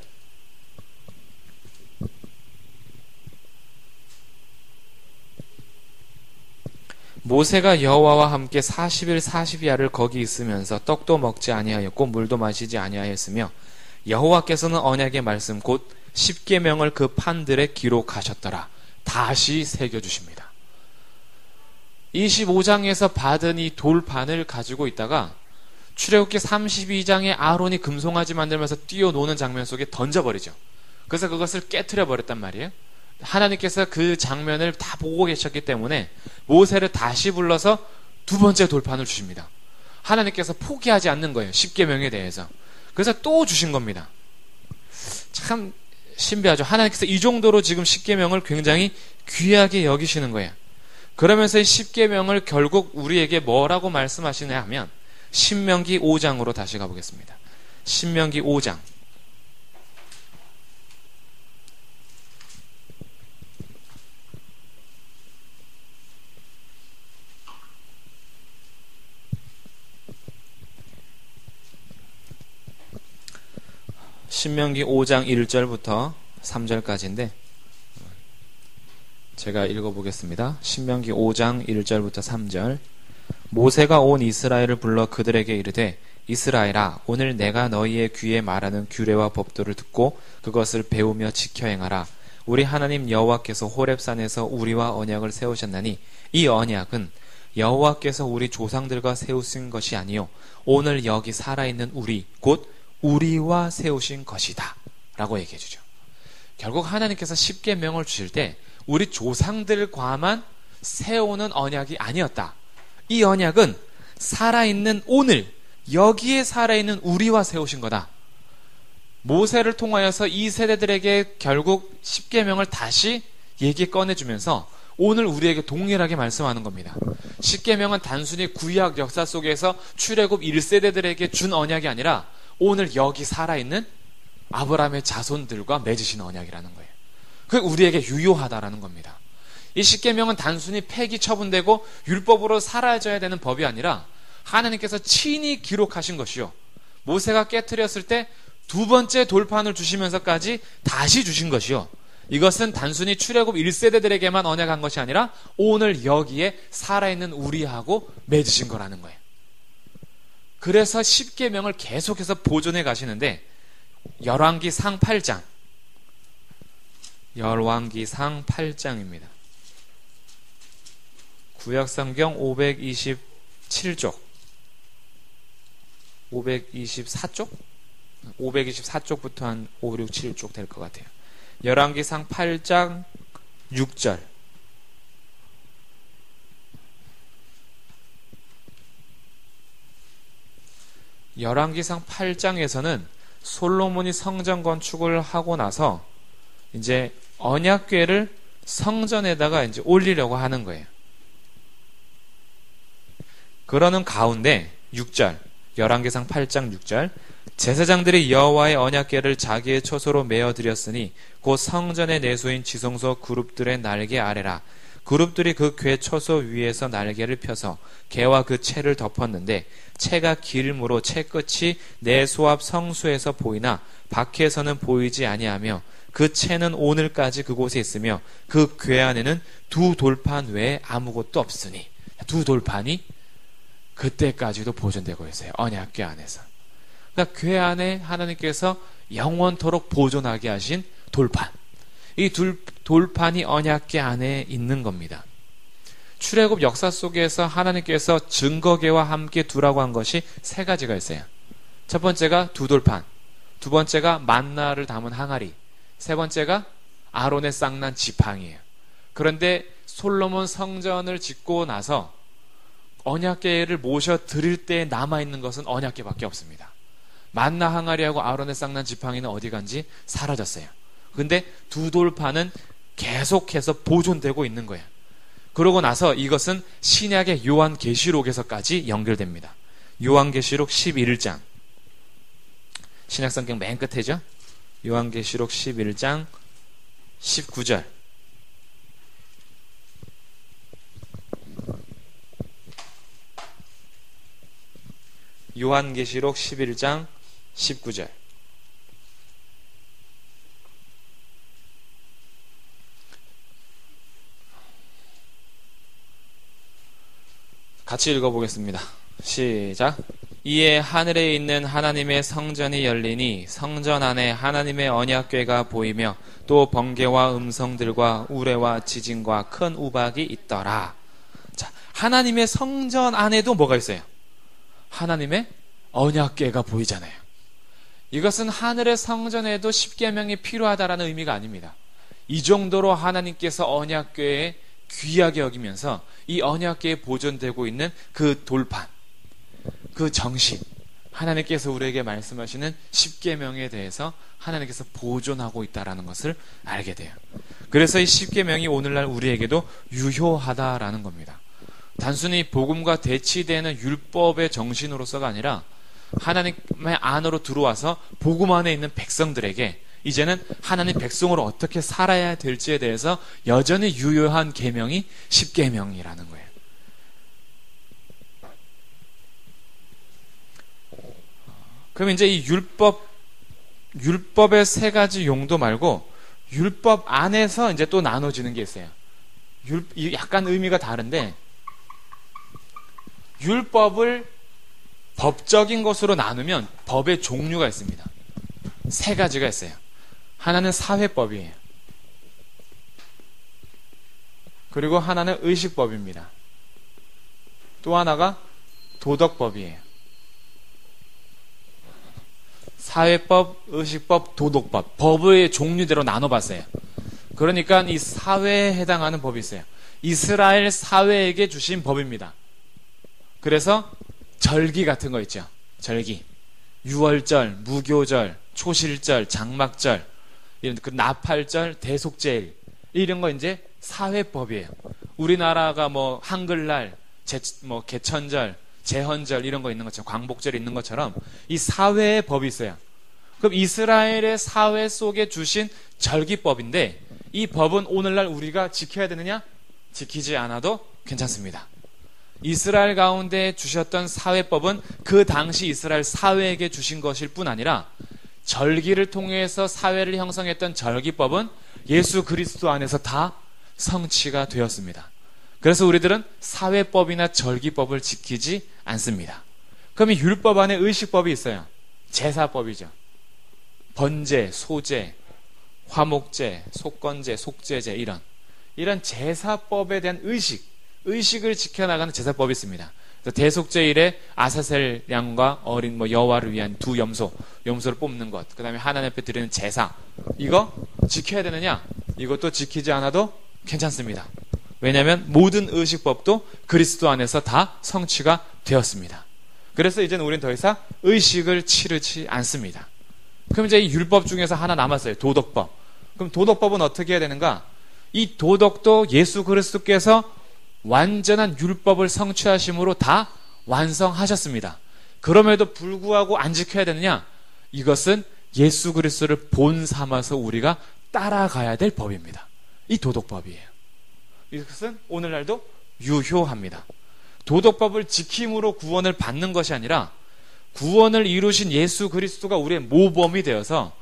모세가 여호와와 함께 40일 40야를 거기 있으면서 떡도 먹지 아니하였고 물도 마시지 아니하였으며 여호와께서는 언약의 말씀 곧 10계명을 그 판들에 기록하셨더라. 다시 새겨주십니다. 25장에서 받은 이 돌판을 가지고 있다가 출애굽기 32장에 아론이 금송아지 만들면서 뛰어노는 장면 속에 던져버리죠. 그래서 그것을 깨트려 버렸단 말이에요. 하나님께서 그 장면을 다 보고 계셨기 때문에 모세를 다시 불러서 두 번째 돌판을 주십니다. 하나님께서 포기하지 않는 거예요. 10계명에 대해서. 그래서 또 주신 겁니다. 참 신비하죠. 하나님께서 이 정도로 지금 10계명을 굉장히 귀하게 여기시는 거예요. 그러면서 이 10계명을 결국 우리에게 뭐라고 말씀하시냐 하면 신명기 5장으로 다시 가보겠습니다. 신명기 5장 신명기 5장 1절부터 3절까지인데 제가 읽어보겠습니다. 신명기 5장 1절부터 3절 모세가 온 이스라엘을 불러 그들에게 이르되 이스라엘아 오늘 내가 너희의 귀에 말하는 규례와 법도를 듣고 그것을 배우며 지켜 행하라. 우리 하나님 여호와께서 호렙산에서 우리와 언약을 세우셨나니 이 언약은 여호와께서 우리 조상들과 세우신 것이 아니요 오늘 여기 살아있는 우리 곧 우리와 세우신 것이다 라고 얘기해 주죠. 결국 하나님께서 10계명을 주실 때 우리 조상들과만 세우는 언약이 아니었다. 이 언약은 살아있는 오늘 여기에 살아있는 우리와 세우신 거다. 모세를 통하여서 이 세대들에게 결국 10계명을 다시 얘기 꺼내주면서 오늘 우리에게 동일하게 말씀하는 겁니다. 10계명은 단순히 구약 역사 속에서 출애굽 1세대들에게 준 언약이 아니라 오늘 여기 살아있는 아브라함의 자손들과 맺으신 언약이라는 거예요. 그게 우리에게 유효하다라는 겁니다. 이 10계명은 단순히 폐기 처분되고 율법으로 사라져야 되는 법이 아니라 하나님께서 친히 기록하신 것이요. 모세가 깨트렸을 때 두 번째 돌판을 주시면서까지 다시 주신 것이요. 이것은 단순히 출애굽 1세대들에게만 언약한 것이 아니라 오늘 여기에 살아있는 우리하고 맺으신 거라는 거예요. 그래서 10계명을 계속해서 보존해 가시는데 열왕기상 8장 열왕기상 8장입니다. 구약성경 527쪽 524쪽? 524쪽부터 한 5, 6, 7쪽 될 것 같아요. 열왕기상 8장 6절 열왕기상 8장에서는 솔로몬이 성전 건축을 하고 나서 이제 언약궤를 성전에다가 이제 올리려고 하는 거예요. 그러는 가운데 6절 열왕기상 8장 6절 제사장들이 여호와의 언약궤를 자기의 처소로 메어 드렸으니 곧 성전의 내소인 지성소 그룹들의 날개 아래라. 그룹들이 그 궤 처소 위에서 날개를 펴서 궤와 그 채를 덮었는데 채가 길므로 채 끝이 내소 앞 성수에서 보이나 밖에서는 보이지 아니하며 그 채는 오늘까지 그곳에 있으며 그 궤 안에는 두 돌판 외에 아무것도 없으니 두 돌판이 그때까지도 보존되고 있어요. 언약궤 안에서. 그러니까 궤 안에 하나님께서 영원토록 보존하게 하신 돌판. 이 돌판이 언약궤 안에 있는 겁니다. 출애굽 역사 속에서 하나님께서 증거궤와 함께 두라고 한 것이 세 가지가 있어요. 첫 번째가 두 돌판, 두 번째가 만나를 담은 항아리, 세 번째가 아론의 쌍난 지팡이에요. 그런데 솔로몬 성전을 짓고 나서 언약궤를 모셔 드릴 때 남아있는 것은 언약궤밖에 없습니다. 만나 항아리하고 아론의 쌍난 지팡이는 어디 간지 사라졌어요. 근데 두 돌판은 계속해서 보존되고 있는 거예요. 그러고 나서 이것은 신약의 요한계시록에서까지 연결됩니다. 요한계시록 11장. 신약성경 맨 끝에죠. 요한계시록 11장 19절. 요한계시록 11장 19절. 같이 읽어보겠습니다. 시작. 이에 하늘에 있는 하나님의 성전이 열리니 성전 안에 하나님의 언약궤가 보이며 또 번개와 음성들과 우레와 지진과 큰 우박이 있더라. 자, 하나님의 성전 안에도 뭐가 있어요? 하나님의 언약궤가 보이잖아요. 이것은 하늘의 성전에도 십계명이 필요하다라는 의미가 아닙니다. 이 정도로 하나님께서 언약궤에 귀하게 여기면서 이 언약궤에 보존되고 있는 그 돌판, 그 정신, 하나님께서 우리에게 말씀하시는 십계명에 대해서 하나님께서 보존하고 있다라는 것을 알게 돼요. 그래서 이 십계명이 오늘날 우리에게도 유효하다라는 겁니다. 단순히 복음과 대치되는 율법의 정신으로서가 아니라 하나님의 안으로 들어와서 복음 안에 있는 백성들에게 이제는 하나님 백성으로 어떻게 살아야 될지에 대해서 여전히 유효한 계명이 십계명이라는 거예요. 그럼 이제 이 율법의 세 가지 용도 말고 율법 안에서 이제 또 나눠지는 게 있어요. 약간 의미가 다른데 율법을 법적인 것으로 나누면 법의 종류가 있습니다. 세 가지가 있어요. 하나는 사회법이에요. 그리고 하나는 의식법입니다. 또 하나가 도덕법이에요. 사회법, 의식법, 도덕법. 법의 종류대로 나눠봤어요. 그러니까 이 사회에 해당하는 법이 있어요. 이스라엘 사회에게 주신 법입니다. 그래서 절기 같은 거 있죠. 절기. 유월절, 무교절, 초실절, 장막절, 이런 그 나팔절, 대속제일 이런 거 이제 사회법이에요. 우리나라가 뭐 한글날, 뭐 개천절, 제헌절 이런 거 있는 것처럼 광복절 있는 것처럼 이 사회의 법이 있어요. 그럼 이스라엘의 사회 속에 주신 절기법인데 이 법은 오늘날 우리가 지켜야 되느냐? 지키지 않아도 괜찮습니다. 이스라엘 가운데 주셨던 사회법은 그 당시 이스라엘 사회에게 주신 것일 뿐 아니라 절기를 통해서 사회를 형성했던 절기법은 예수 그리스도 안에서 다 성취가 되었습니다. 그래서 우리들은 사회법이나 절기법을 지키지 않습니다. 그럼 이 율법 안에 의식법이 있어요. 제사법이죠. 번제, 소제, 화목제, 속건제, 속죄제 이런 제사법에 대한 의식을 지켜나가는 제사법이 있습니다. 대속제일에 아사셀 양과 어린 여호와를 위한 두 염소를 뽑는 것, 그 다음에 하나님 앞에 드리는 제사, 이거 지켜야 되느냐? 이것도 지키지 않아도 괜찮습니다. 왜냐하면 모든 의식법도 그리스도 안에서 다 성취가 되었습니다. 그래서 이제는 우리는 더 이상 의식을 치르지 않습니다. 그럼 이제 이 율법 중에서 하나 남았어요. 도덕법. 그럼 도덕법은 어떻게 해야 되는가? 이 도덕도 예수 그리스도께서 완전한 율법을 성취하심으로 다 완성하셨습니다. 그럼에도 불구하고 안 지켜야 되느냐? 이것은 예수 그리스도를 본 삼아서 우리가 따라가야 될 법입니다. 이 도덕법이에요. 이것은 오늘날도 유효합니다. 도덕법을 지킴으로 구원을 받는 것이 아니라 구원을 이루신 예수 그리스도가 우리의 모범이 되어서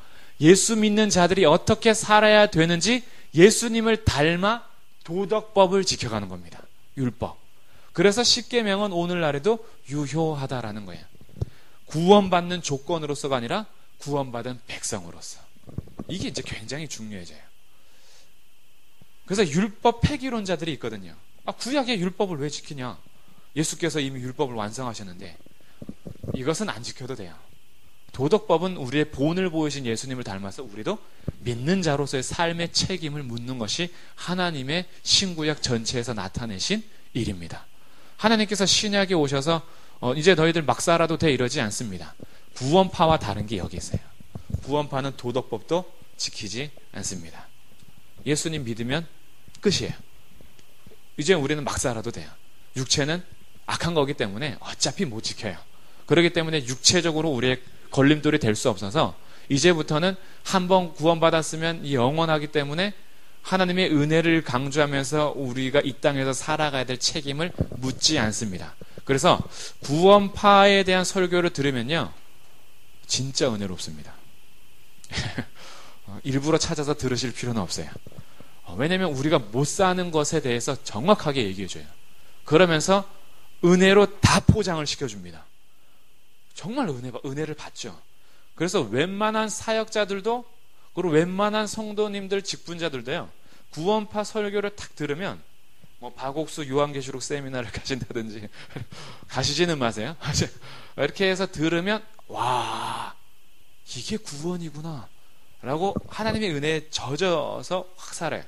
예수 믿는 자들이 어떻게 살아야 되는지 예수님을 닮아 도덕법을 지켜가는 겁니다. 율법. 그래서 십계명은 오늘날에도 유효하다라는 거예요. 구원받는 조건으로서가 아니라 구원받은 백성으로서. 이게 이제 굉장히 중요해져요. 그래서 율법 폐기론자들이 있거든요. 구약의 율법을 왜 지키냐? 예수께서 이미 율법을 완성하셨는데. 이것은 안 지켜도 돼요. 도덕법은 우리의 본을 보이신 예수님을 닮아서 우리도 믿는 자로서의 삶의 책임을 묻는 것이 하나님의 신구약 전체에서 나타내신 일입니다. 하나님께서 신약에 오셔서 이제 너희들 막 살아도 돼 이러지 않습니다. 구원파와 다른 게 여기 있어요. 구원파는 도덕법도 지키지 않습니다. 예수님 믿으면 끝이에요. 이제 우리는 막 살아도 돼요. 육체는 악한 거기 때문에 어차피 못 지켜요. 그렇기 때문에 육체적으로 우리의 걸림돌이 될 수 없어서 이제부터는 한번 구원받았으면 영원하기 때문에 하나님의 은혜를 강조하면서 우리가 이 땅에서 살아가야 될 책임을 묻지 않습니다. 그래서 구원파에 대한 설교를 들으면요, 진짜 은혜롭습니다. 일부러 찾아서 들으실 필요는 없어요. 왜냐하면 우리가 못 사는 것에 대해서 정확하게 얘기해줘요. 그러면서 은혜로 다 포장을 시켜줍니다. 정말 은혜를 받죠. 그래서 웬만한 사역자들도, 그리고 웬만한 성도님들, 직분자들도요, 구원파 설교를 탁 들으면 박옥수 요한계시록 세미나를 가신다든지 가시지는 마세요. 이렇게 해서 들으면 와, 이게 구원이구나 라고 하나님의 은혜에 젖어서 확 살아요.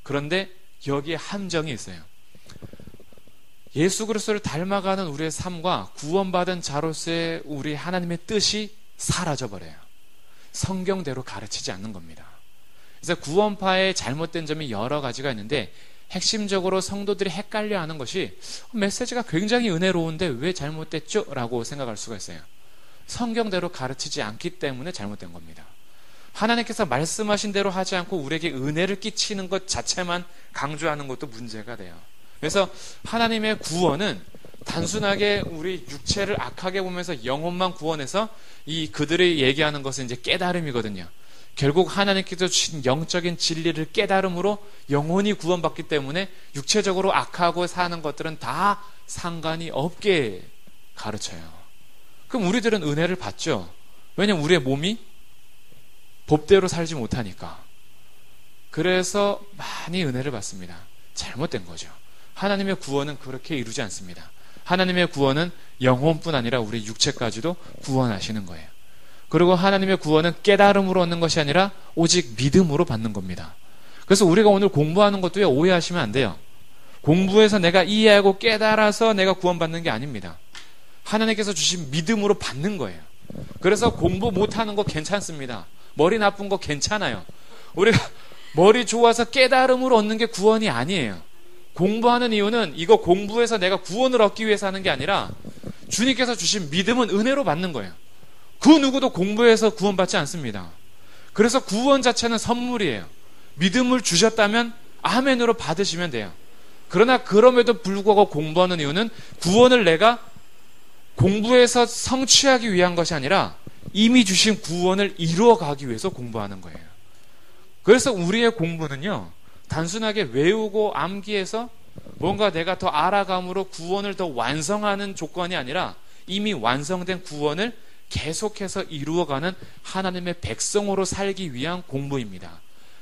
그런데 여기에 함정이 있어요. 예수 그리스도를 닮아가는 우리의 삶과 구원받은 자로서의 우리 하나님의 뜻이 사라져버려요. 성경대로 가르치지 않는 겁니다. 그래서 구원파의 잘못된 점이 여러 가지가 있는데, 핵심적으로 성도들이 헷갈려하는 것이 메시지가 굉장히 은혜로운데 왜 잘못됐죠? 라고 생각할 수가 있어요. 성경대로 가르치지 않기 때문에 잘못된 겁니다. 하나님께서 말씀하신 대로 하지 않고 우리에게 은혜를 끼치는 것 자체만 강조하는 것도 문제가 돼요. 그래서 하나님의 구원은 단순하게 우리 육체를 악하게 보면서 영혼만 구원해서 그들이 얘기하는 것은 이제 깨달음이거든요. 결국 하나님께서 주신 영적인 진리를 깨달음으로 영혼이 구원받기 때문에 육체적으로 악하고 사는 것들은 다 상관이 없게 가르쳐요. 그럼 우리들은 은혜를 받죠. 왜냐하면 우리의 몸이 법대로 살지 못하니까. 그래서 많이 은혜를 받습니다. 잘못된 거죠. 하나님의 구원은 그렇게 이루지 않습니다. 하나님의 구원은 영혼뿐 아니라 우리 육체까지도 구원하시는 거예요. 그리고 하나님의 구원은 깨달음으로 얻는 것이 아니라 오직 믿음으로 받는 겁니다. 그래서 우리가 오늘 공부하는 것도요, 오해하시면 안 돼요. 공부해서 내가 이해하고 깨달아서 내가 구원받는 게 아닙니다. 하나님께서 주신 믿음으로 받는 거예요. 그래서 공부 못하는 거 괜찮습니다. 머리 나쁜 거 괜찮아요. 우리가 머리 좋아서 깨달음으로 얻는 게 구원이 아니에요. 공부하는 이유는 이거 공부해서 내가 구원을 얻기 위해서 하는 게 아니라 주님께서 주신 믿음은 은혜로 받는 거예요. 그 누구도 공부해서 구원받지 않습니다. 그래서 구원 자체는 선물이에요. 믿음을 주셨다면 아멘으로 받으시면 돼요. 그러나 그럼에도 불구하고 공부하는 이유는 구원을 내가 공부해서 성취하기 위한 것이 아니라 이미 주신 구원을 이루어가기 위해서 공부하는 거예요. 그래서 우리의 공부는요, 단순하게 외우고 암기해서 뭔가 내가 더 알아감으로 구원을 더 완성하는 조건이 아니라 이미 완성된 구원을 계속해서 이루어가는 하나님의 백성으로 살기 위한 공부입니다.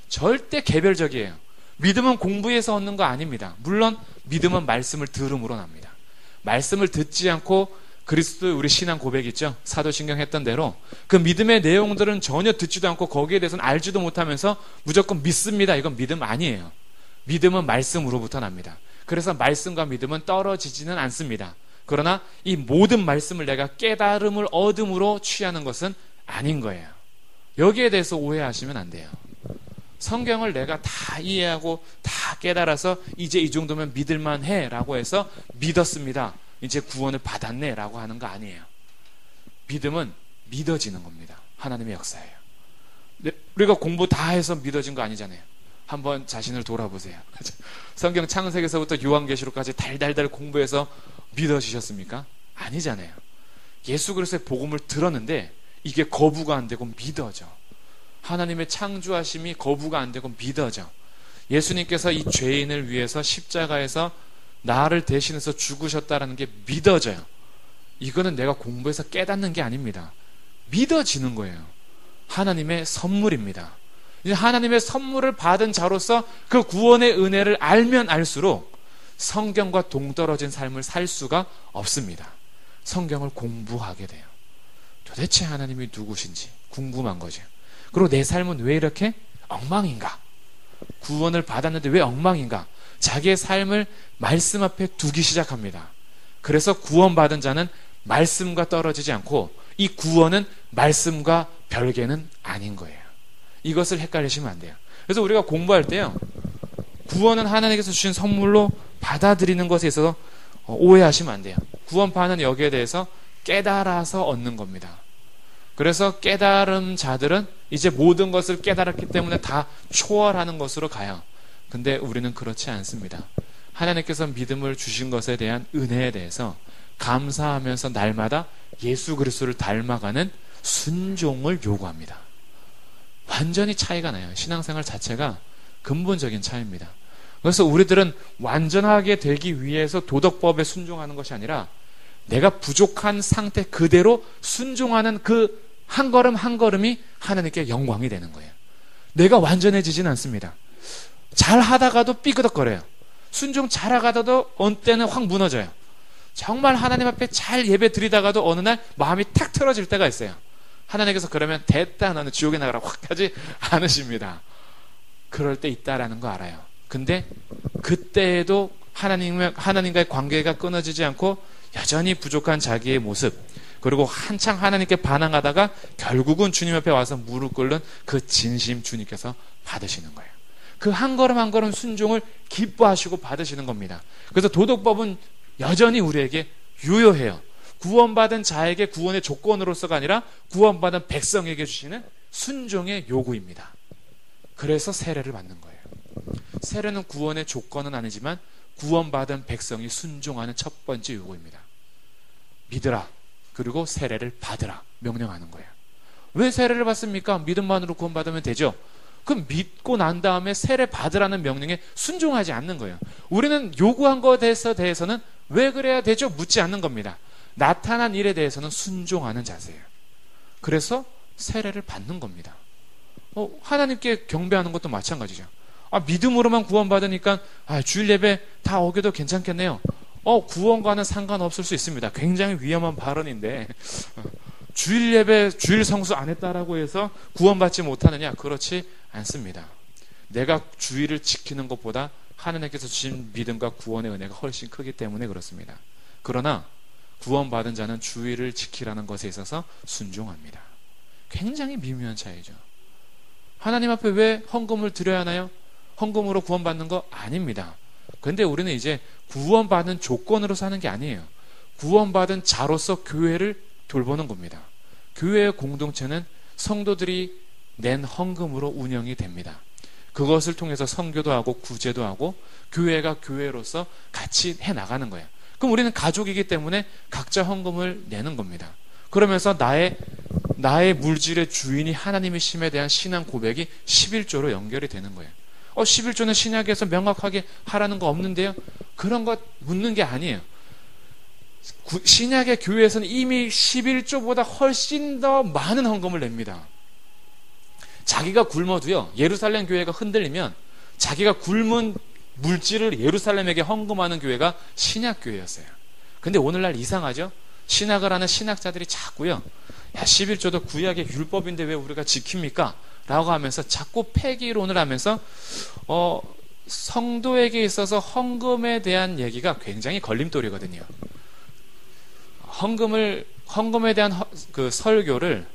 절대 개별적이에요. 믿음은 공부해서 얻는 거 아닙니다. 물론 믿음은 말씀을 들음으로 납니다. 말씀을 듣지 않고 그리스도의 우리 신앙 고백 있죠? 사도신경 했던 대로 그 믿음의 내용들은 전혀 듣지도 않고 거기에 대해서는 알지도 못하면서 무조건 믿습니다. 이건 믿음 아니에요. 믿음은 말씀으로부터 납니다. 그래서 말씀과 믿음은 떨어지지는 않습니다. 그러나 이 모든 말씀을 내가 깨달음을 얻음으로 취하는 것은 아닌 거예요. 여기에 대해서 오해하시면 안 돼요. 성경을 내가 다 이해하고 다 깨달아서 이제 이 정도면 믿을만 해 라고 해서 믿었습니다. 이제 구원을 받았네 라고 하는 거 아니에요. 믿음은 믿어지는 겁니다. 하나님의 역사예요. 우리가 공부 다 해서 믿어진 거 아니잖아요. 한번 자신을 돌아보세요. 성경 창세기서부터 요한계시록까지 달달달 공부해서 믿어지셨습니까? 아니잖아요. 예수 그리스도의 복음을 들었는데 이게 거부가 안 되고 믿어져. 하나님의 창조하심이 거부가 안 되고 믿어져. 예수님께서 이 죄인을 위해서 십자가에서 나를 대신해서 죽으셨다라는 게 믿어져요. 이거는 내가 공부해서 깨닫는 게 아닙니다. 믿어지는 거예요. 하나님의 선물입니다. 이제 하나님의 선물을 받은 자로서 그 구원의 은혜를 알면 알수록 성경과 동떨어진 삶을 살 수가 없습니다. 성경을 공부하게 돼요. 도대체 하나님이 누구신지 궁금한 거죠. 그리고 내 삶은 왜 이렇게 엉망인가? 구원을 받았는데 왜 엉망인가? 자기의 삶을 말씀 앞에 두기 시작합니다. 그래서 구원받은 자는 말씀과 떨어지지 않고 이 구원은 말씀과 별개는 아닌 거예요. 이것을 헷갈리시면 안 돼요. 그래서 우리가 공부할 때요, 구원은 하나님께서 주신 선물로 받아들이는 것에 있어서 오해하시면 안 돼요. 구원파는 여기에 대해서 깨달아서 얻는 겁니다. 그래서 깨달은 자들은 이제 모든 것을 깨달았기 때문에 다 초월하는 것으로 가요. 근데 우리는 그렇지 않습니다. 하나님께서 믿음을 주신 것에 대한 은혜에 대해서 감사하면서 날마다 예수 그리스도를 닮아가는 순종을 요구합니다. 완전히 차이가 나요. 신앙생활 자체가 근본적인 차이입니다. 그래서 우리들은 완전하게 되기 위해서 도덕법에 순종하는 것이 아니라 내가 부족한 상태 그대로 순종하는 그 한 걸음 한 걸음이 하나님께 영광이 되는 거예요. 내가 완전해지지는 않습니다. 잘 하다가도 삐그덕거려요. 순종 잘 하다가도 어느 때는 확 무너져요. 정말 하나님 앞에 잘 예배 드리다가도 어느 날 마음이 탁 틀어질 때가 있어요. 하나님께서 그러면 됐다 너는 지옥에 나가라 확 하지 않으십니다. 그럴 때 있다라는 거 알아요. 근데 그때에도 하나님과의 관계가 끊어지지 않고 여전히 부족한 자기의 모습, 그리고 한창 하나님께 반항하다가 결국은 주님 앞에 와서 무릎 꿇는 그 진심 주님께서 받으시는 거예요. 그 한 걸음 한 걸음 순종을 기뻐하시고 받으시는 겁니다. 그래서 도덕법은 여전히 우리에게 유효해요. 구원받은 자에게 구원의 조건으로서가 아니라 구원받은 백성에게 주시는 순종의 요구입니다. 그래서 세례를 받는 거예요. 세례는 구원의 조건은 아니지만 구원받은 백성이 순종하는 첫 번째 요구입니다. 믿으라. 그리고 세례를 받으라. 명령하는 거예요. 왜 세례를 받습니까? 믿음만으로 구원받으면 되죠. 그럼 믿고 난 다음에 세례 받으라는 명령에 순종하지 않는 거예요. 우리는 요구한 것에 대해서는 왜 그래야 되죠? 묻지 않는 겁니다. 나타난 일에 대해서는 순종하는 자세예요. 그래서 세례를 받는 겁니다. 하나님께 경배하는 것도 마찬가지죠. 믿음으로만 구원받으니까 주일 예배 다 어겨도 괜찮겠네요. 구원과는 상관없을 수 있습니다. 굉장히 위험한 발언인데 주일 예배, 주일 성수 안 했다라고 해서 구원받지 못하느냐? 그렇지 않습니다. 내가 주일을 지키는 것보다 하나님께서 주신 믿음과 구원의 은혜가 훨씬 크기 때문에 그렇습니다. 그러나 구원받은 자는 주일을 지키라는 것에 있어서 순종합니다. 굉장히 미묘한 차이죠. 하나님 앞에 왜 헌금을 드려야 하나요? 헌금으로 구원받는 거 아닙니다. 그런데 우리는 이제 구원받은 조건으로 사는 게 아니에요. 구원받은 자로서 교회를 돌보는 겁니다. 교회의 공동체는 성도들이 낸 헌금으로 운영이 됩니다. 그것을 통해서 선교도 하고 구제도 하고 교회가 교회로서 같이 해나가는 거예요. 그럼 우리는 가족이기 때문에 각자 헌금을 내는 겁니다. 그러면서 나의 물질의 주인이 하나님이심에 대한 신앙 고백이 11조로 연결이 되는 거예요. 11조는 신약에서 명확하게 하라는 거 없는데요? 그런 것 묻는 게 아니에요. 신약의 교회에서는 이미 11조보다 훨씬 더 많은 헌금을 냅니다. 자기가 굶어도요, 예루살렘 교회가 흔들리면 자기가 굶은 물질을 예루살렘에게 헌금하는 교회가 신약교회였어요. 근데 오늘날 이상하죠? 신학을 하는 신학자들이 자꾸요, 11조도 구약의 율법인데 왜 우리가 지킵니까? 라고 하면서 자꾸 폐기론을 하면서 성도에게 있어서 헌금에 대한 얘기가 굉장히 걸림돌이거든요. 헌금에 대한 그 설교를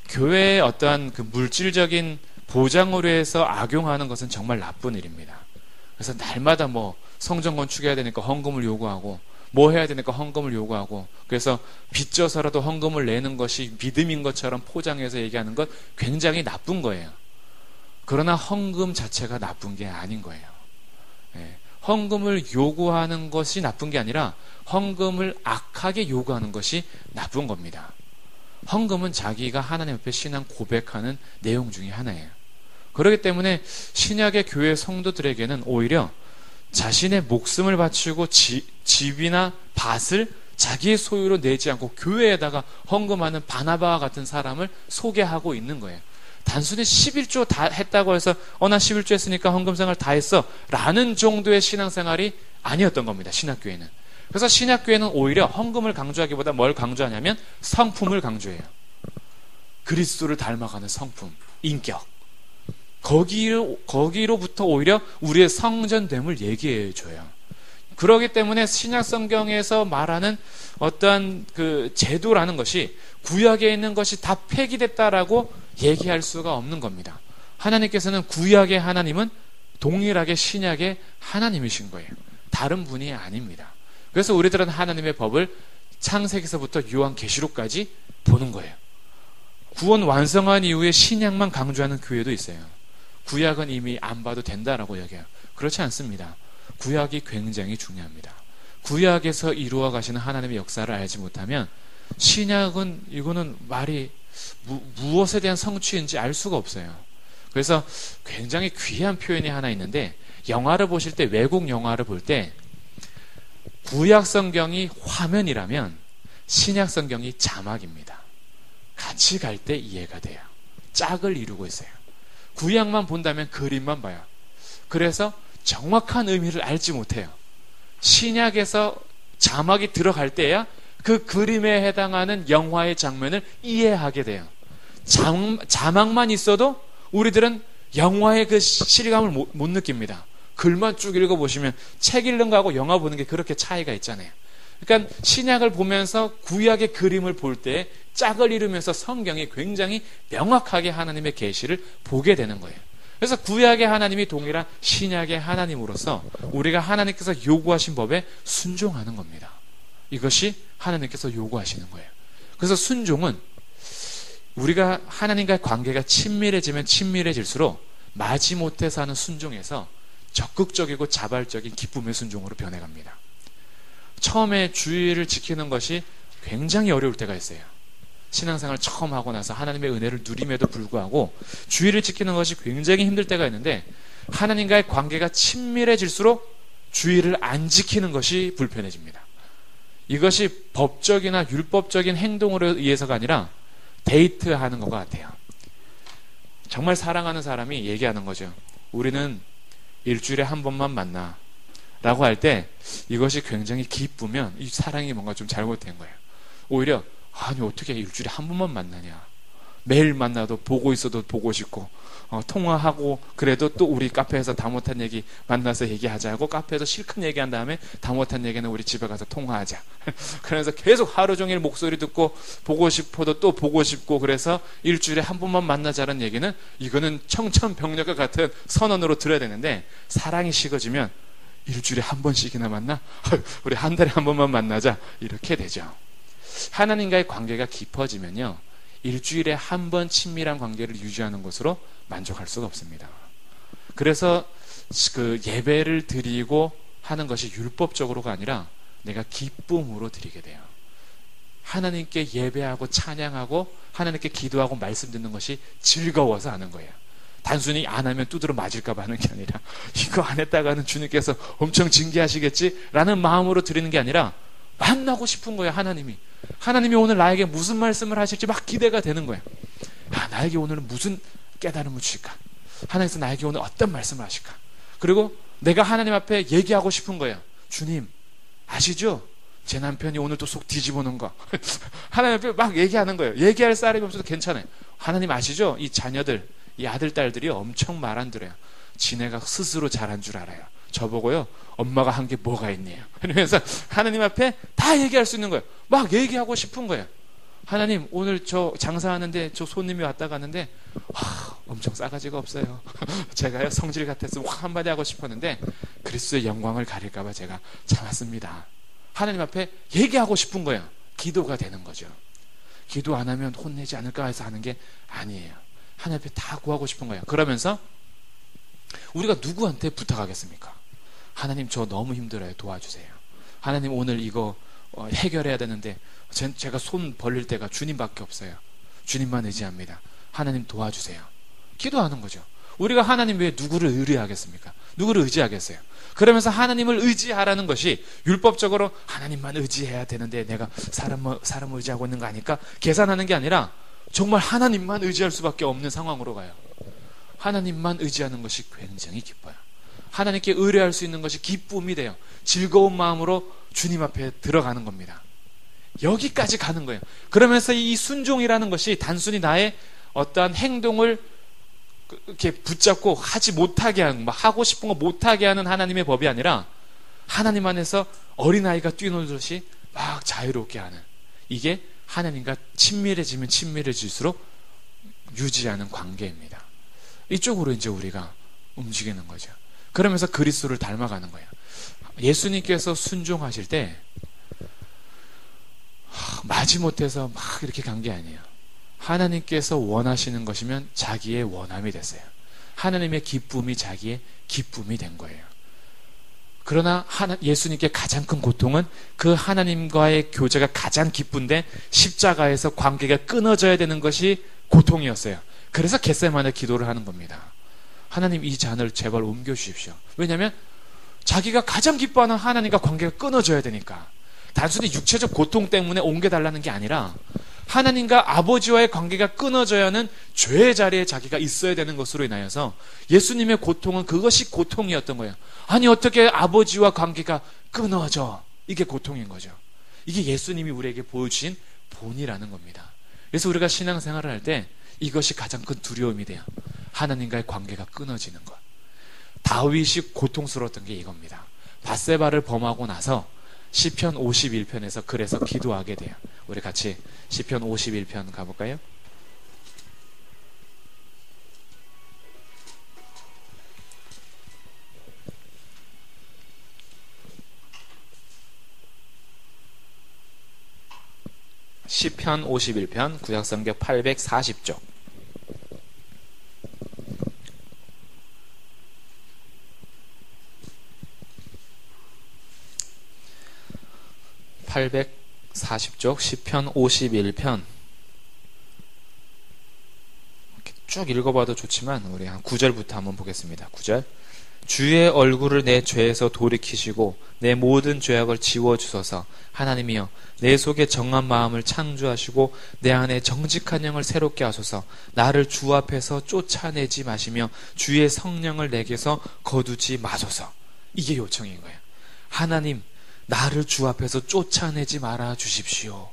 교회의 어떠한 그 물질적인 보장으로 해서 악용하는 것은 정말 나쁜 일입니다. 그래서 날마다 성전 건축해야 되니까 헌금을 요구하고 뭐 해야 되니까 헌금을 요구하고, 그래서 빚져서라도 헌금을 내는 것이 믿음인 것처럼 포장해서 얘기하는 것 굉장히 나쁜 거예요. 그러나 헌금 자체가 나쁜 게 아닌 거예요. 헌금을 요구하는 것이 나쁜 게 아니라 헌금을 악하게 요구하는 것이 나쁜 겁니다. 헌금은 자기가 하나님 앞에 신앙 고백하는 내용 중에 하나예요. 그렇기 때문에 신약의 교회 성도들에게는 오히려 자신의 목숨을 바치고 집이나 밭을 자기의 소유로 내지 않고 교회에다가 헌금하는 바나바와 같은 사람을 소개하고 있는 거예요. 단순히 11조 다 했다고 해서 나 11조 했으니까 헌금생활 다 했어 라는 정도의 신앙생활이 아니었던 겁니다. 신약교회는. 그래서 신약교회는 오히려 헌금을 강조하기보다 뭘 강조하냐면 성품을 강조해요. 그리스도를 닮아가는 성품, 인격. 거기로부터 오히려 우리의 성전됨을 얘기해 줘요. 그렇기 때문에 신약 성경에서 말하는 어떠한 그 제도라는 것이 구약에 있는 것이 다 폐기됐다라고 얘기할 수가 없는 겁니다. 하나님께서는 구약의 하나님은 동일하게 신약의 하나님이신 거예요. 다른 분이 아닙니다. 그래서 우리들은 하나님의 법을 창세기서부터 요한계시록까지 보는 거예요. 구원 완성한 이후에 신약만 강조하는 교회도 있어요. 구약은 이미 안 봐도 된다라고 얘기해요. 그렇지 않습니다. 구약이 굉장히 중요합니다. 구약에서 이루어 가시는 하나님의 역사를 알지 못하면 신약은 이거는 말이 무엇에 대한 성취인지 알 수가 없어요. 그래서 굉장히 귀한 표현이 하나 있는데 영화를 보실 때 외국 영화를 볼 때 구약 성경이 화면이라면 신약 성경이 자막입니다. 같이 갈 때 이해가 돼요. 짝을 이루고 있어요. 구약만 본다면 그림만 봐요. 그래서 정확한 의미를 알지 못해요. 신약에서 자막이 들어갈 때야 그 그림에 해당하는 영화의 장면을 이해하게 돼요. 자막만 있어도 우리들은 영화의 그 실감을 못 느낍니다. 글만 쭉 읽어보시면 책 읽는 거하고 영화 보는 게 그렇게 차이가 있잖아요. 그러니까 신약을 보면서 구약의 그림을 볼 때 짝을 이루면서 성경이 굉장히 명확하게 하나님의 계시를 보게 되는 거예요. 그래서 구약의 하나님이 동일한 신약의 하나님으로서 우리가 하나님께서 요구하신 법에 순종하는 겁니다. 이것이 하나님께서 요구하시는 거예요. 그래서 순종은 우리가 하나님과의 관계가 친밀해지면 친밀해질수록 마지못해서 하는 순종에서 적극적이고 자발적인 기쁨의 순종으로 변해갑니다. 처음에 주의를 지키는 것이 굉장히 어려울 때가 있어요. 신앙생활 처음 하고 나서 하나님의 은혜를 누림에도 불구하고 주의를 지키는 것이 굉장히 힘들 때가 있는데 하나님과의 관계가 친밀해질수록 주의를 안 지키는 것이 불편해집니다. 이것이 법적이나 율법적인 행동으로 의해서가 아니라 데이트하는 것 같아요. 정말 사랑하는 사람이 얘기하는 거죠. 우리는 일주일에 한 번만 만나 라고 할 때 이것이 굉장히 기쁘면 이 사랑이 뭔가 좀 잘못된 거예요. 오히려 아니 어떻게 일주일에 한 번만 만나냐, 매일 만나도 보고 있어도 보고 싶고 통화하고 그래도 또 우리 카페에서 다 못한 얘기 만나서 얘기하자고 카페에서 실컷 얘기한 다음에 다 못한 얘기는 우리 집에 가서 통화하자. 그래서 계속 하루 종일 목소리 듣고 보고 싶어도 또 보고 싶고 그래서 일주일에 한 번만 만나자는 얘기는 이거는 청천벽력과 같은 선언으로 들어야 되는데 사랑이 식어지면 일주일에 한 번씩이나 만나? 우리 한 달에 한 번만 만나자 이렇게 되죠. 하나님과의 관계가 깊어지면요 일주일에 한 번 친밀한 관계를 유지하는 것으로 만족할 수가 없습니다. 그래서 그 예배를 드리고 하는 것이 율법적으로가 아니라 내가 기쁨으로 드리게 돼요. 하나님께 예배하고 찬양하고 하나님께 기도하고 말씀 듣는 것이 즐거워서 하는 거예요. 단순히 안 하면 두드러 맞을까 봐 하는 게 아니라 이거 안 했다가는 주님께서 엄청 징계하시겠지 라는 마음으로 드리는 게 아니라 만나고 싶은 거예요. 하나님이 오늘 나에게 무슨 말씀을 하실지 막 기대가 되는 거예요. 나에게 오늘은 무슨 깨달음을 주실까? 하나님께서 나에게 오늘 어떤 말씀을 하실까? 그리고 내가 하나님 앞에 얘기하고 싶은 거예요. 주님 아시죠? 제 남편이 오늘 또 속 뒤집어 놓은 거. 하나님 앞에 막 얘기하는 거예요. 얘기할 사람이 없어도 괜찮아요. 하나님 아시죠? 이 자녀들, 이 아들, 딸들이 엄청 말 안 들어요. 지네가 스스로 잘한 줄 알아요. 저보고요, 엄마가 한 게 뭐가 있네요. 그러면서 하나님 앞에 다 얘기할 수 있는 거예요. 막 얘기하고 싶은 거예요. 하나님, 오늘 저 장사하는데 저 손님이 왔다 가는데 엄청 싸가지가 없어요. 제가요 성질 같았으면 확 한마디 하고 싶었는데 그리스도의 영광을 가릴까 봐 제가 참았습니다. 하나님 앞에 얘기하고 싶은 거예요. 기도가 되는 거죠. 기도 안 하면 혼내지 않을까 해서 하는 게 아니에요. 하나님 앞에 다 구하고 싶은 거예요. 그러면서 우리가 누구한테 부탁하겠습니까? 하나님 저 너무 힘들어요. 도와주세요. 하나님 오늘 이거 해결해야 되는데 제가 손 벌릴 때가 주님밖에 없어요. 주님만 의지합니다. 하나님 도와주세요. 기도하는 거죠. 우리가 하나님 외에 누구를 의뢰하겠습니까? 누구를 의지하겠어요? 그러면서 하나님을 의지하라는 것이 율법적으로 하나님만 의지해야 되는데 내가 사람 의지하고 있는 거 아닐까? 계산하는 게 아니라 정말 하나님만 의지할 수밖에 없는 상황으로 가요. 하나님만 의지하는 것이 굉장히 기뻐요. 하나님께 의뢰할 수 있는 것이 기쁨이 돼요. 즐거운 마음으로 주님 앞에 들어가는 겁니다. 여기까지 가는 거예요. 그러면서 이 순종이라는 것이 단순히 나의 어떠한 행동을 이렇게 붙잡고 하지 못하게 하는, 하고 싶은 거 못하게 하는 하나님의 법이 아니라 하나님 안에서 어린아이가 뛰놀듯이 막 자유롭게 하는, 이게 하나님과 친밀해지면 친밀해질수록 유지하는 관계입니다. 이쪽으로 이제 우리가 움직이는 거죠. 그러면서 그리스도를 닮아가는 거예요. 예수님께서 순종하실 때 마지못해서 막 이렇게 간 게 아니에요. 하나님께서 원하시는 것이면 자기의 원함이 됐어요. 하나님의 기쁨이 자기의 기쁨이 된 거예요. 그러나 예수님께 가장 큰 고통은 그 하나님과의 교제가 가장 기쁜데 십자가에서 관계가 끊어져야 되는 것이 고통이었어요. 그래서 겟세마네 기도를 하는 겁니다. 하나님, 이 잔을 제발 옮겨주십시오. 왜냐하면 자기가 가장 기뻐하는 하나님과 관계가 끊어져야 되니까. 단순히 육체적 고통 때문에 옮겨달라는 게 아니라 하나님과 아버지와의 관계가 끊어져야 하는 죄의 자리에 자기가 있어야 되는 것으로 인하여서 예수님의 고통은 그것이 고통이었던 거예요. 아니, 어떻게 아버지와 관계가 끊어져? 이게 고통인 거죠. 이게 예수님이 우리에게 보여주신 본이라는 겁니다. 그래서 우리가 신앙생활을 할 때 이것이 가장 큰 두려움이 돼요. 하나님과의 관계가 끊어지는 것. 다윗이 고통스러웠던 게 이겁니다. 밧세바를 범하고 나서 시편 51편에서 그래서 기도하게 돼요. 우리 같이 시편 51편 가볼까요? 시편 51편 구약성경 840쪽. 시편 51편 쭉 읽어봐도 좋지만 우리 한 9절부터 한번 보겠습니다. 9절. 주의 얼굴을 내 죄에서 돌이키시고 내 모든 죄악을 지워주소서. 하나님이여, 내 속에 정한 마음을 창조하시고 내 안에 정직한 영을 새롭게 하소서. 나를 주 앞에서 쫓아내지 마시며 주의 성령을 내게서 거두지 마소서. 이게 요청인 거예요. 하나님, 나를 주 앞에서 쫓아내지 말아 주십시오.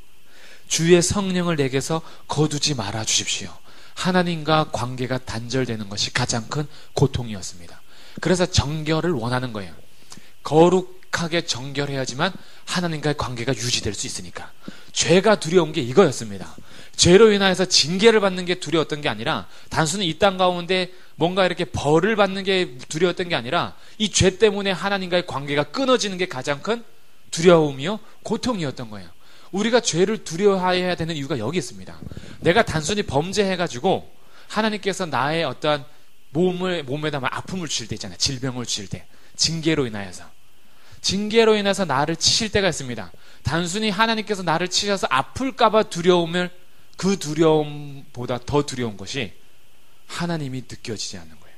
주의 성령을 내게서 거두지 말아 주십시오. 하나님과 관계가 단절되는 것이 가장 큰 고통이었습니다. 그래서 정결을 원하는 거예요. 거룩하게 정결해야지만 하나님과의 관계가 유지될 수 있으니까. 죄가 두려운 게 이거였습니다. 죄로 인하여서 징계를 받는 게 두려웠던 게 아니라, 단순히 이 땅 가운데 뭔가 이렇게 벌을 받는 게 두려웠던 게 아니라, 이 죄 때문에 하나님과의 관계가 끊어지는 게 가장 큰 두려움이요, 고통이었던 거예요. 우리가 죄를 두려워해야 되는 이유가 여기 있습니다. 내가 단순히 범죄해가지고 하나님께서 나의 어떠한 몸에다 아픔을 주실 때 있잖아요. 질병을 주실 때, 징계로 인해서 나를 치실 때가 있습니다. 단순히 하나님께서 나를 치셔서 아플까봐 두려움을, 그 두려움보다 더 두려운 것이 하나님이 느껴지지 않는 거예요.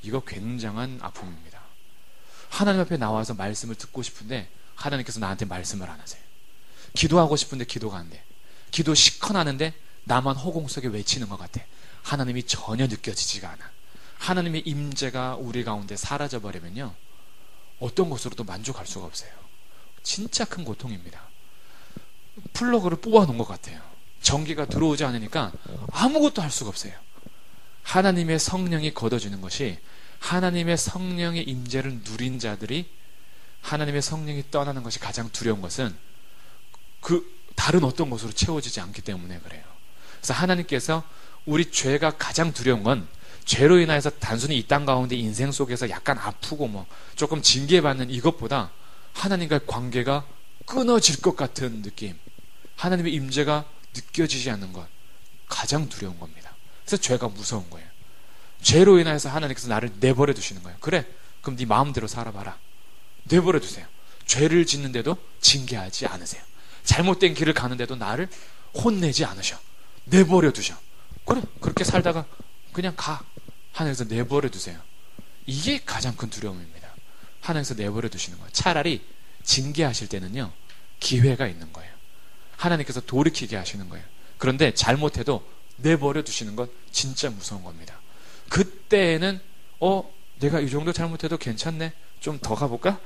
이거 굉장한 아픔입니다. 하나님 앞에 나와서 말씀을 듣고 싶은데 하나님께서 나한테 말씀을 안 하세요. 기도하고 싶은데 기도가 안 돼. 기도 시커나는데 나만 허공 속에 외치는 것 같아. 하나님이 전혀 느껴지지가 않아. 하나님의 임재가 우리 가운데 사라져버리면요, 어떤 것으로도 만족할 수가 없어요. 진짜 큰 고통입니다. 플러그를 뽑아놓은 것 같아요. 전기가 들어오지 않으니까 아무것도 할 수가 없어요. 하나님의 성령이 걷어지는 것이, 하나님의 성령의 임재를 누린 자들이, 하나님의 성령이 떠나는 것이 가장 두려운 것은 그 다른 어떤 것으로 채워지지 않기 때문에 그래요. 그래서 하나님께서 우리 죄가 가장 두려운 건, 죄로 인해서 단순히 이 땅 가운데 인생 속에서 약간 아프고 조금 징계받는 이것보다 하나님과의 관계가 끊어질 것 같은 느낌, 하나님의 임재가 느껴지지 않는 것, 가장 두려운 겁니다. 그래서 죄가 무서운 거예요. 죄로 인해서 하나님께서 나를 내버려 두시는 거예요. 그래, 그럼 네 마음대로 살아봐라. 내버려 두세요. 죄를 짓는데도 징계하지 않으세요. 잘못된 길을 가는데도 나를 혼내지 않으셔. 내버려 두셔. 그래, 그렇게 살다가 그냥 가. 하나님께서 내버려 두세요. 이게 가장 큰 두려움입니다. 하나님께서 내버려 두시는 거예요. 차라리 징계하실 때는요, 기회가 있는 거예요. 하나님께서 돌이키게 하시는 거예요. 그런데 잘못해도 내버려 두시는 건 진짜 무서운 겁니다. 그때에는 내가 이 정도 잘못해도 괜찮네, 좀 더 가볼까?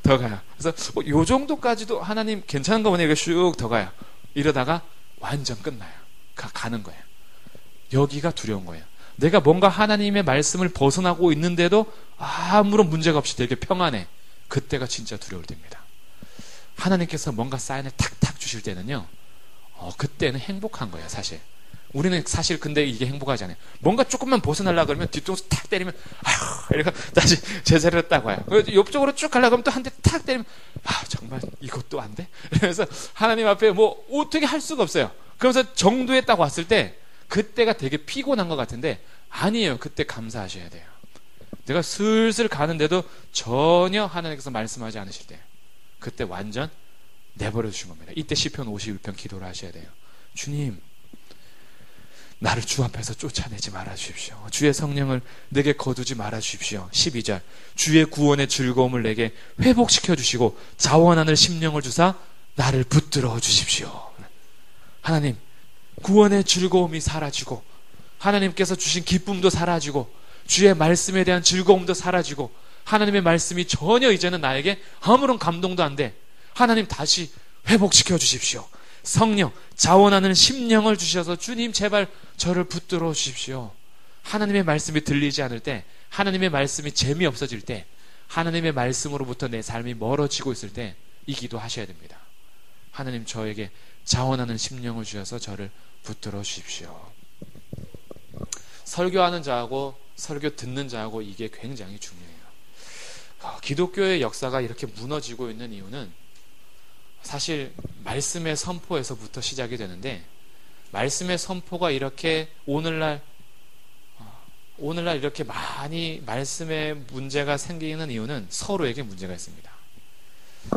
더 가요. 그래서 요 정도까지도 하나님 괜찮은 거 보니 이렇게 슉 더 가요. 이러다가 완전 끝나요. 가는 거예요. 여기가 두려운 거예요. 내가 뭔가 하나님의 말씀을 벗어나고 있는데도 아무런 문제가 없이 되게 평안해. 그때가 진짜 두려울 때입니다. 하나님께서 뭔가 사인을 탁탁 주실 때는요, 그때는 행복한 거예요, 사실. 우리는 사실 근데 이게 행복하지 않아요. 뭔가 조금만 벗어나려고 그러면 뒤통수 탁 때리면, 아휴, 이렇게 다시 제자리로 딱 와요. 옆쪽으로 쭉 가려고 하면 또 한 대 탁 때리면, 정말 이것도 안 돼? 그래서 하나님 앞에 뭐 어떻게 할 수가 없어요. 그러면서 정도에 딱 왔을 때, 그때가 되게 피곤한 것 같은데, 아니에요. 그때 감사하셔야 돼요. 내가 슬슬 가는데도 전혀 하나님께서 말씀하지 않으실 때, 그때 완전 내버려 두신 겁니다. 이때 시편 51편 기도를 하셔야 돼요. 주님, 나를 주 앞에서 쫓아내지 말아 주십시오. 주의 성령을 내게 거두지 말아 주십시오. 12절, 주의 구원의 즐거움을 내게 회복시켜 주시고 자원하는 심령을 주사 나를 붙들어 주십시오. 하나님, 구원의 즐거움이 사라지고 하나님께서 주신 기쁨도 사라지고 주의 말씀에 대한 즐거움도 사라지고 하나님의 말씀이 전혀 이제는 나에게 아무런 감동도 안 돼. 하나님 다시 회복시켜 주십시오. 성령, 자원하는 심령을 주셔서 주님 제발 저를 붙들어 주십시오. 하나님의 말씀이 들리지 않을 때, 하나님의 말씀이 재미없어질 때, 하나님의 말씀으로부터 내 삶이 멀어지고 있을 때 이 기도 하셔야 됩니다. 하나님, 저에게 자원하는 심령을 주셔서 저를 붙들어 주십시오. 설교하는 자하고 설교 듣는 자하고 이게 굉장히 중요해요. 기독교의 역사가 이렇게 무너지고 있는 이유는 사실 말씀의 선포에서부터 시작이 되는데, 말씀의 선포가 이렇게 오늘날 이렇게 많이 말씀에 문제가 생기는 이유는 서로에게 문제가 있습니다.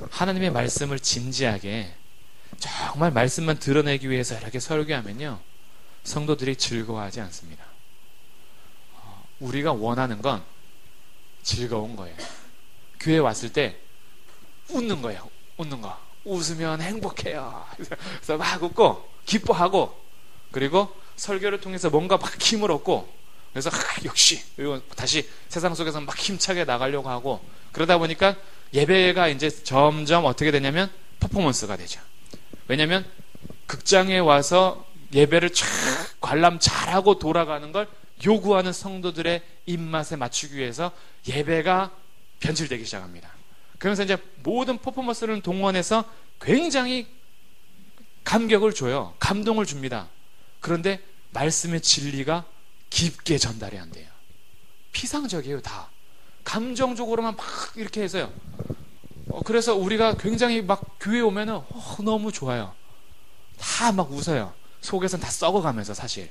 하나님의 말씀을 진지하게 정말 말씀만 드러내기 위해서 이렇게 설교하면요, 성도들이 즐거워하지 않습니다. 우리가 원하는 건 즐거운 거예요. 교회 왔을 때 웃는 거예요. 웃는 거. 웃으면 행복해요. 그래서 막 웃고 기뻐하고, 그리고 설교를 통해서 뭔가 막 힘을 얻고, 그래서 역시 다시 세상 속에서 막 힘차게 나가려고 하고, 그러다 보니까 예배가 이제 점점 어떻게 되냐면 퍼포먼스가 되죠. 왜냐하면 극장에 와서 예배를 쫙 관람 잘하고 돌아가는 걸 요구하는 성도들의 입맛에 맞추기 위해서 예배가 변질되기 시작합니다. 그러면서 이제 모든 퍼포먼스를 동원해서 굉장히 감격을 줘요. 감동을 줍니다. 그런데 말씀의 진리가 깊게 전달이 안 돼요. 피상적이에요. 다 감정적으로만 막 이렇게 해서요. 그래서 우리가 굉장히 막 교회 오면은 너무 좋아요. 다 막 웃어요. 속에선 다 썩어가면서. 사실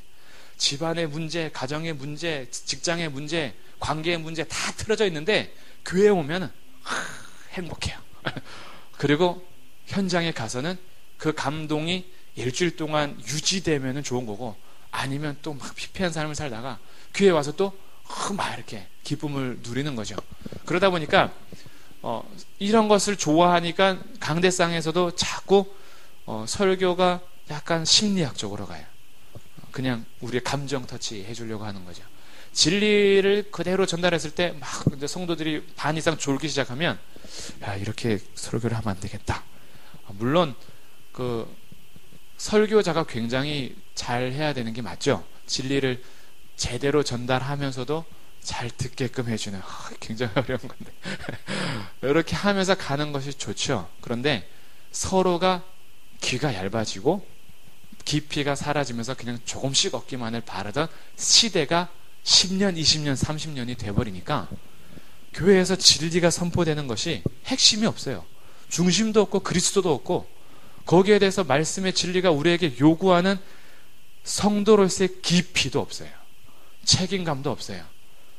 집안의 문제, 가정의 문제, 직장의 문제, 관계의 문제 다 틀어져 있는데 교회에 오면은 행복해요. 그리고 현장에 가서는 그 감동이 일주일 동안 유지되면 좋은 거고, 아니면 또 막 피폐한 삶을 살다가 교회에 와서 또 막 이렇게 기쁨을 누리는 거죠. 그러다 보니까 이런 것을 좋아하니까 강대상에서도 자꾸 설교가 약간 심리학적으로 가요. 그냥 우리의 감정 터치 해주려고 하는 거죠. 진리를 그대로 전달했을 때 막 이제 성도들이 반 이상 졸기 시작하면, 야, 이렇게 설교를 하면 안 되겠다. 물론 그 설교자가 굉장히 잘 해야 되는 게 맞죠. 진리를 제대로 전달하면서도 잘 듣게끔 해주는, 굉장히 어려운 건데 이렇게 하면서 가는 것이 좋죠. 그런데 서로가 귀가 얇아지고 깊이가 사라지면서 그냥 조금씩 얻기만을 바라던 시대가 10년, 20년, 30년이 돼버리니까 교회에서 진리가 선포되는 것이 핵심이 없어요. 중심도 없고 그리스도도 없고, 거기에 대해서 말씀의 진리가 우리에게 요구하는 성도로서의 깊이도 없어요. 책임감도 없어요.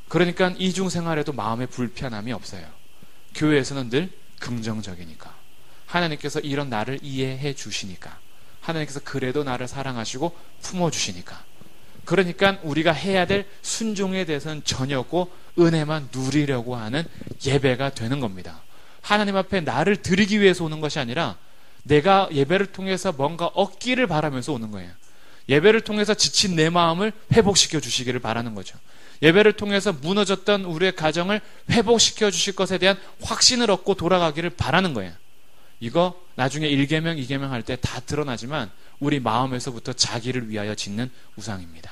그러니까 이중생활에도 마음의 불편함이 없어요. 교회에서는 늘 긍정적이니까, 하나님께서 이런 나를 이해해 주시니까, 하나님께서 그래도 나를 사랑하시고 품어주시니까. 그러니까 우리가 해야 될 순종에 대해서는 전혀 없고 은혜만 누리려고 하는 예배가 되는 겁니다. 하나님 앞에 나를 드리기 위해서 오는 것이 아니라 내가 예배를 통해서 뭔가 얻기를 바라면서 오는 거예요. 예배를 통해서 지친 내 마음을 회복시켜 주시기를 바라는 거죠. 예배를 통해서 무너졌던 우리의 가정을 회복시켜 주실 것에 대한 확신을 얻고 돌아가기를 바라는 거예요. 이거 나중에 1계명, 2계명 할 때 다 드러나지만 우리 마음에서부터 자기를 위하여 짓는 우상입니다.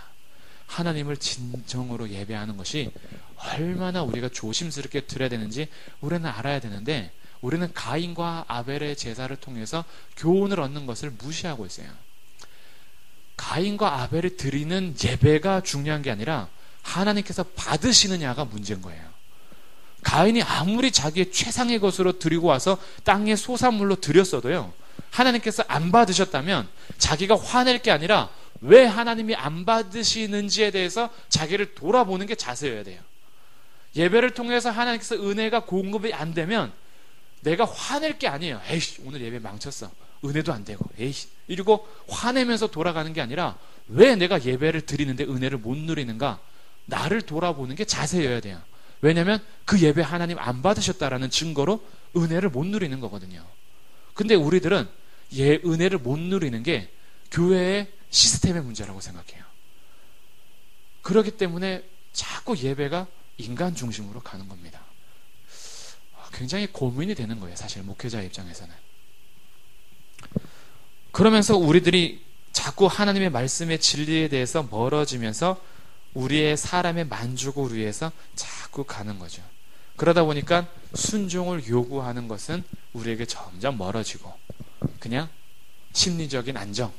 하나님을 진정으로 예배하는 것이 얼마나 우리가 조심스럽게 드려야 되는지 우리는 알아야 되는데, 우리는 가인과 아벨의 제사를 통해서 교훈을 얻는 것을 무시하고 있어요. 가인과 아벨이 드리는 예배가 중요한 게 아니라 하나님께서 받으시느냐가 문제인 거예요. 가인이 아무리 자기의 최상의 것으로 드리고 와서 땅의 소산물로 드렸어도요, 하나님께서 안 받으셨다면 자기가 화낼 게 아니라 왜 하나님이 안 받으시는지에 대해서 자기를 돌아보는 게 자세여야 돼요. 예배를 통해서 하나님께서 은혜가 공급이 안 되면 내가 화낼 게 아니에요. 에이씨, 오늘 예배 망쳤어. 은혜도 안 되고, 에이씨, 이러고 화내면서 돌아가는 게 아니라 왜 내가 예배를 드리는데 은혜를 못 누리는가? 나를 돌아보는 게 자세여야 돼요. 왜냐하면 그 예배 하나님 안 받으셨다라는 증거로 은혜를 못 누리는 거거든요. 근데 우리들은 은혜를 못 누리는 게 교회의 시스템의 문제라고 생각해요. 그렇기 때문에 자꾸 예배가 인간 중심으로 가는 겁니다. 굉장히 고민이 되는 거예요, 사실 목회자 입장에서는. 그러면서 우리들이 자꾸 하나님의 말씀의 진리에 대해서 멀어지면서 우리의 사람의 만족을 위해서 자꾸 가는 거죠. 그러다 보니까 순종을 요구하는 것은 우리에게 점점 멀어지고 그냥 심리적인 안정,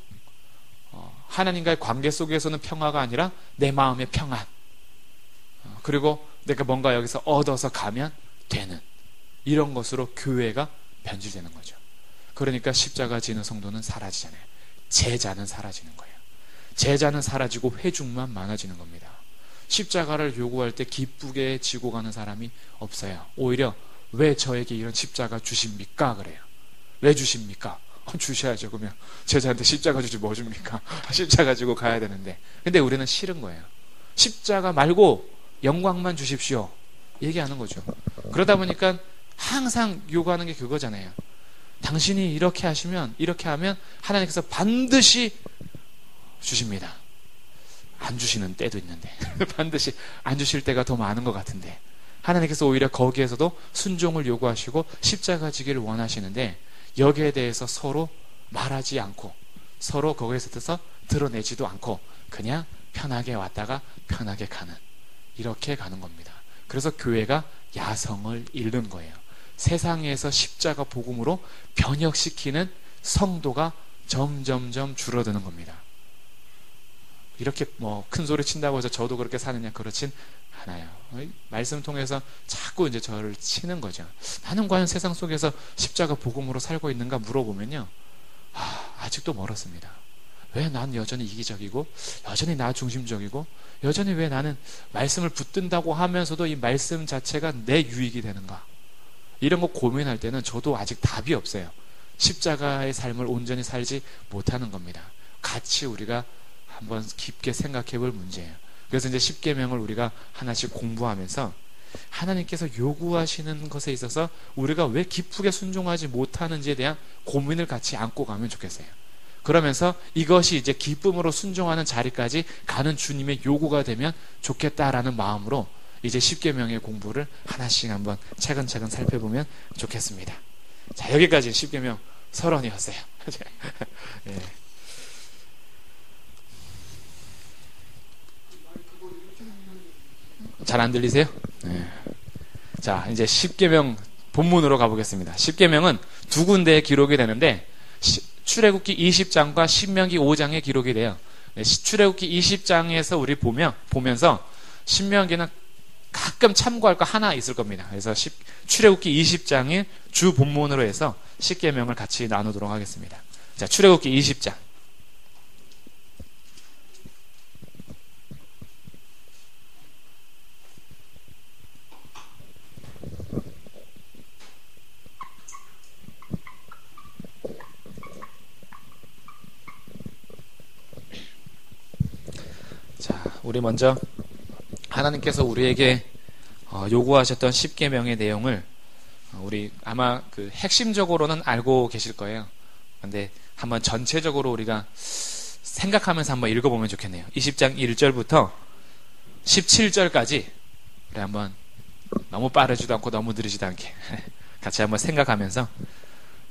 하나님과의 관계 속에서는 평화가 아니라 내 마음의 평안, 그리고 내가 뭔가 여기서 얻어서 가면 되는 이런 것으로 교회가 변질되는 거죠. 그러니까 십자가 지는 성도는 사라지잖아요. 제자는 사라지는 거예요. 제자는 사라지고 회중만 많아지는 겁니다. 십자가를 요구할 때 기쁘게 지고 가는 사람이 없어요. 오히려 왜 저에게 이런 십자가 주십니까? 그래요. 왜 주십니까? 주셔야죠. 그러면 제자한테 십자가 주지 뭐 줍니까? 십자가 지고 가야 되는데. 근데 우리는 싫은 거예요. 십자가 말고 영광만 주십시오, 얘기하는 거죠. 그러다 보니까 항상 요구하는 게 그거잖아요. 당신이 이렇게 하시면, 이렇게 하면 하나님께서 반드시 주십니다. 안 주시는 때도 있는데 반드시 안 주실 때가 더 많은 것 같은데, 하나님께서 오히려 거기에서도 순종을 요구하시고 십자가 지기를 원하시는데, 여기에 대해서 서로 말하지 않고 서로 거기에서 드러내지도 않고 그냥 편하게 왔다가 편하게 가는, 이렇게 가는 겁니다. 그래서 교회가 야성을 잃는 거예요. 세상에서 십자가 복음으로 변혁시키는 성도가 점점점 줄어드는 겁니다. 이렇게 뭐 큰 소리 친다고 해서 저도 그렇게 사느냐? 그렇진 않아요. 말씀 통해서 자꾸 이제 저를 치는 거죠. 나는 과연 세상 속에서 십자가 복음으로 살고 있는가 물어보면요, 아직도 멀었습니다. 왜 난 여전히 이기적이고 여전히 나 중심적이고 여전히 왜 나는 말씀을 붙든다고 하면서도 이 말씀 자체가 내 유익이 되는가? 이런 거 고민할 때는 저도 아직 답이 없어요. 십자가의 삶을 온전히 살지 못하는 겁니다. 같이 우리가 한번 깊게 생각해 볼 문제예요. 그래서 이제 10계명을 우리가 하나씩 공부하면서 하나님께서 요구하시는 것에 있어서 우리가 왜 기쁘게 순종하지 못하는지에 대한 고민을 같이 안고 가면 좋겠어요. 그러면서 이것이 이제 기쁨으로 순종하는 자리까지 가는 주님의 요구가 되면 좋겠다라는 마음으로 이제 10계명의 공부를 하나씩 한번 차근차근 살펴보면 좋겠습니다. 자, 여기까지 10계명 서론이었어요. 네. 잘 안 들리세요? 네. 자, 이제 10계명 본문으로 가보겠습니다. 10계명은 두 군데에 기록이 되는데 출애굽기 20장과 신명기 5장에 기록이 돼요. 네, 출애굽기 20장에서 우리 보면서 신명기는 가끔 참고할 거 하나 있을 겁니다. 그래서 출애굽기 20장의 주 본문으로 해서 10계명을 같이 나누도록 하겠습니다. 자, 출애굽기 20장. 자, 우리 먼저 하나님께서 우리에게 요구하셨던 10계명의 내용을 우리 아마 그 핵심적으로는 알고 계실 거예요. 근데 한번 전체적으로 우리가 생각하면서 한번 읽어보면 좋겠네요. 20장 1절부터 17절까지 우리 한번 너무 빠르지도 않고 너무 느리지도 않게 같이 한번 생각하면서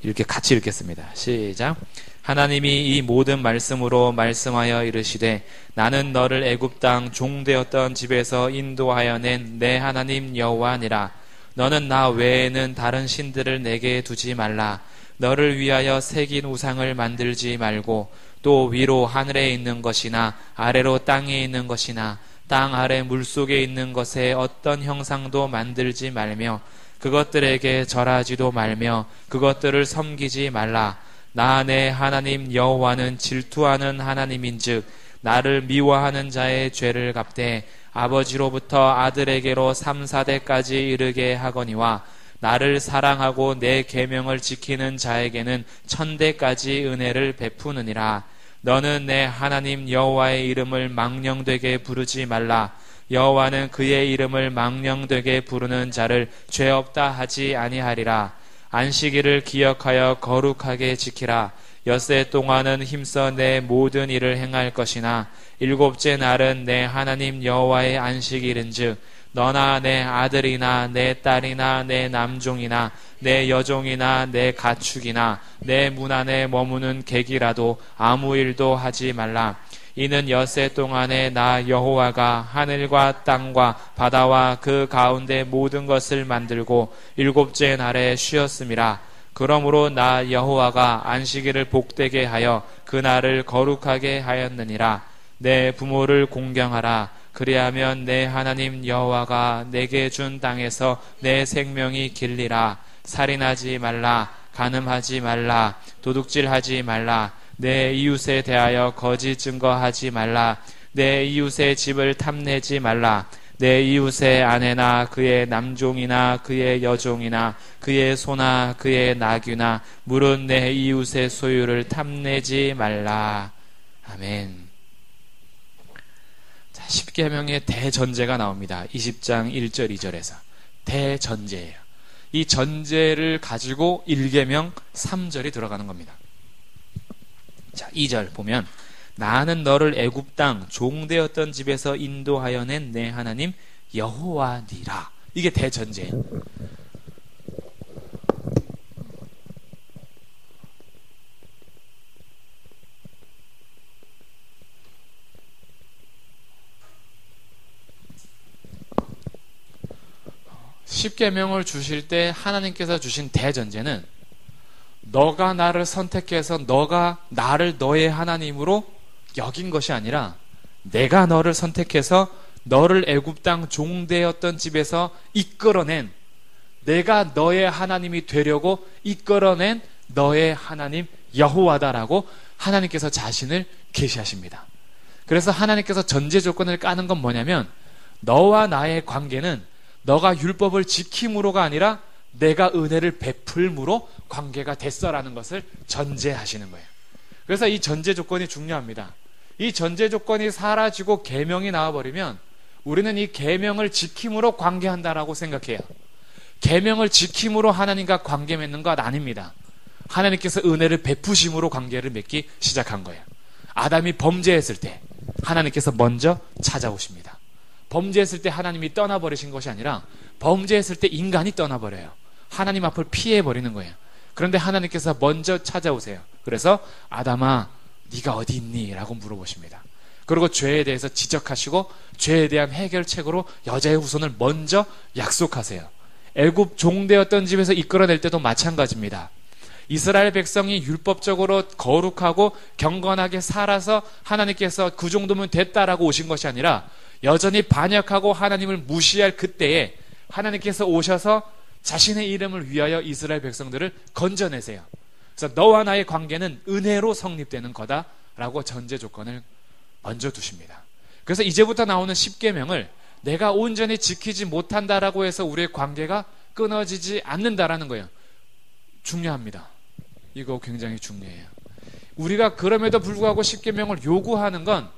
이렇게 같이 읽겠습니다. 시작. 하나님이 이 모든 말씀으로 말씀하여 이르시되 나는 너를 애굽 땅 종되었던 집에서 인도하여 낸 내 하나님 여호와니라. 너는 나 외에는 다른 신들을 내게 두지 말라. 너를 위하여 새긴 우상을 만들지 말고 또 위로 하늘에 있는 것이나 아래로 땅에 있는 것이나 땅 아래 물속에 있는 것에 어떤 형상도 만들지 말며 그것들에게 절하지도 말며 그것들을 섬기지 말라. 나 내 하나님 여호와는 질투하는 하나님인즉 나를 미워하는 자의 죄를 갚되 아버지로부터 아들에게로 3, 4대까지 이르게 하거니와 나를 사랑하고 내 계명을 지키는 자에게는 1000대까지 은혜를 베푸느니라. 너는 내 하나님 여호와의 이름을 망령되게 부르지 말라. 여호와는 그의 이름을 망령되게 부르는 자를 죄 없다 하지 아니하리라. 안식일을 기억하여 거룩하게 지키라. 엿새 동안은 힘써 내 모든 일을 행할 것이나 일곱째 날은 내 하나님 여호와의 안식일인즉 너나 내 아들이나 내 딸이나 내 남종이나 내 여종이나 내 가축이나 내 문 안에 머무는 객이라도 아무 일도 하지 말라. 이는 엿새 동안에 나 여호와가 하늘과 땅과 바다와 그 가운데 모든 것을 만들고 일곱째 날에 쉬었음이라. 그러므로 나 여호와가 안식일을 복되게 하여 그 날을 거룩하게 하였느니라. 내 부모를 공경하라. 그리하면 내 하나님 여호와가 내게 준 땅에서 내 생명이 길리라. 살인하지 말라. 간음하지 말라. 도둑질하지 말라. 내 이웃에 대하여 거짓 증거하지 말라. 내 이웃의 집을 탐내지 말라. 내 이웃의 아내나 그의 남종이나 그의 여종이나 그의 소나 그의 나귀나 물은 내 이웃의 소유를 탐내지 말라. 아멘. 자, 10계명의 대전제가 나옵니다. 20장 1절 2절에서 대전제예요. 이 전제를 가지고 1계명 3절이 들어가는 겁니다. 자, 2절 보면 나는 너를 애굽 땅 종되었던 집에서 인도하여 낸 내 하나님 여호와니라. 이게 대전제예요. 십계명을 주실 때 하나님께서 주신 대전제는 너가 나를 선택해서 너가 나를 너의 하나님으로 여긴 것이 아니라 내가 너를 선택해서 너를 애굽 땅 종되었던 집에서 이끌어낸, 내가 너의 하나님이 되려고 이끌어낸 너의 하나님 여호와다라고 하나님께서 자신을 계시하십니다. 그래서 하나님께서 전제 조건을 까는 건 뭐냐면 너와 나의 관계는 너가 율법을 지킴으로가 아니라 내가 은혜를 베풀므로 관계가 됐어라는 것을 전제하시는 거예요. 그래서 이 전제 조건이 중요합니다. 이 전제 조건이 사라지고 계명이 나와버리면 우리는 이 계명을 지킴으로 관계한다라고 생각해요. 계명을 지킴으로 하나님과 관계 맺는 것 아닙니다. 하나님께서 은혜를 베푸심으로 관계를 맺기 시작한 거예요. 아담이 범죄했을 때 하나님께서 먼저 찾아오십니다. 범죄했을 때 하나님이 떠나버리신 것이 아니라 범죄했을 때 인간이 떠나버려요. 하나님 앞을 피해버리는 거예요. 그런데 하나님께서 먼저 찾아오세요. 그래서 아담아 네가 어디 있니? 라고 물어보십니다. 그리고 죄에 대해서 지적하시고 죄에 대한 해결책으로 여자의 후손을 먼저 약속하세요. 애굽 종되었던 집에서 이끌어낼 때도 마찬가지입니다. 이스라엘 백성이 율법적으로 거룩하고 경건하게 살아서 하나님께서 그 정도면 됐다라고 오신 것이 아니라 여전히 반역하고 하나님을 무시할 그때에 하나님께서 오셔서 자신의 이름을 위하여 이스라엘 백성들을 건져내세요. 그래서 너와 나의 관계는 은혜로 성립되는 거다라고 전제 조건을 먼저 두십니다. 그래서 이제부터 나오는 10계명을 내가 온전히 지키지 못한다라고 해서 우리의 관계가 끊어지지 않는다라는 거예요. 중요합니다. 이거 굉장히 중요해요. 우리가 그럼에도 불구하고 10계명을 요구하는 건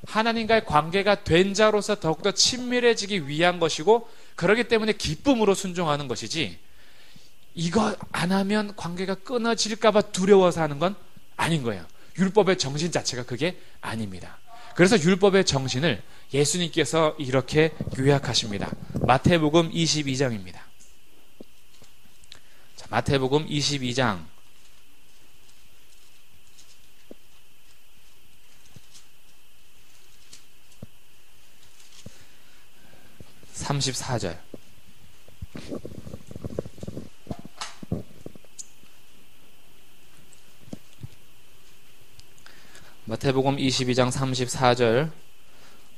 하나님과의 관계가 된 자로서 더욱더 친밀해지기 위한 것이고, 그렇기 때문에 기쁨으로 순종하는 것이지, 이거 안 하면 관계가 끊어질까봐 두려워서 하는 건 아닌 거예요. 율법의 정신 자체가 그게 아닙니다. 그래서 율법의 정신을 예수님께서 이렇게 요약하십니다. 마태복음 22장입니다. 자, 마태복음 22장 34절. 마태복음 22장 34절.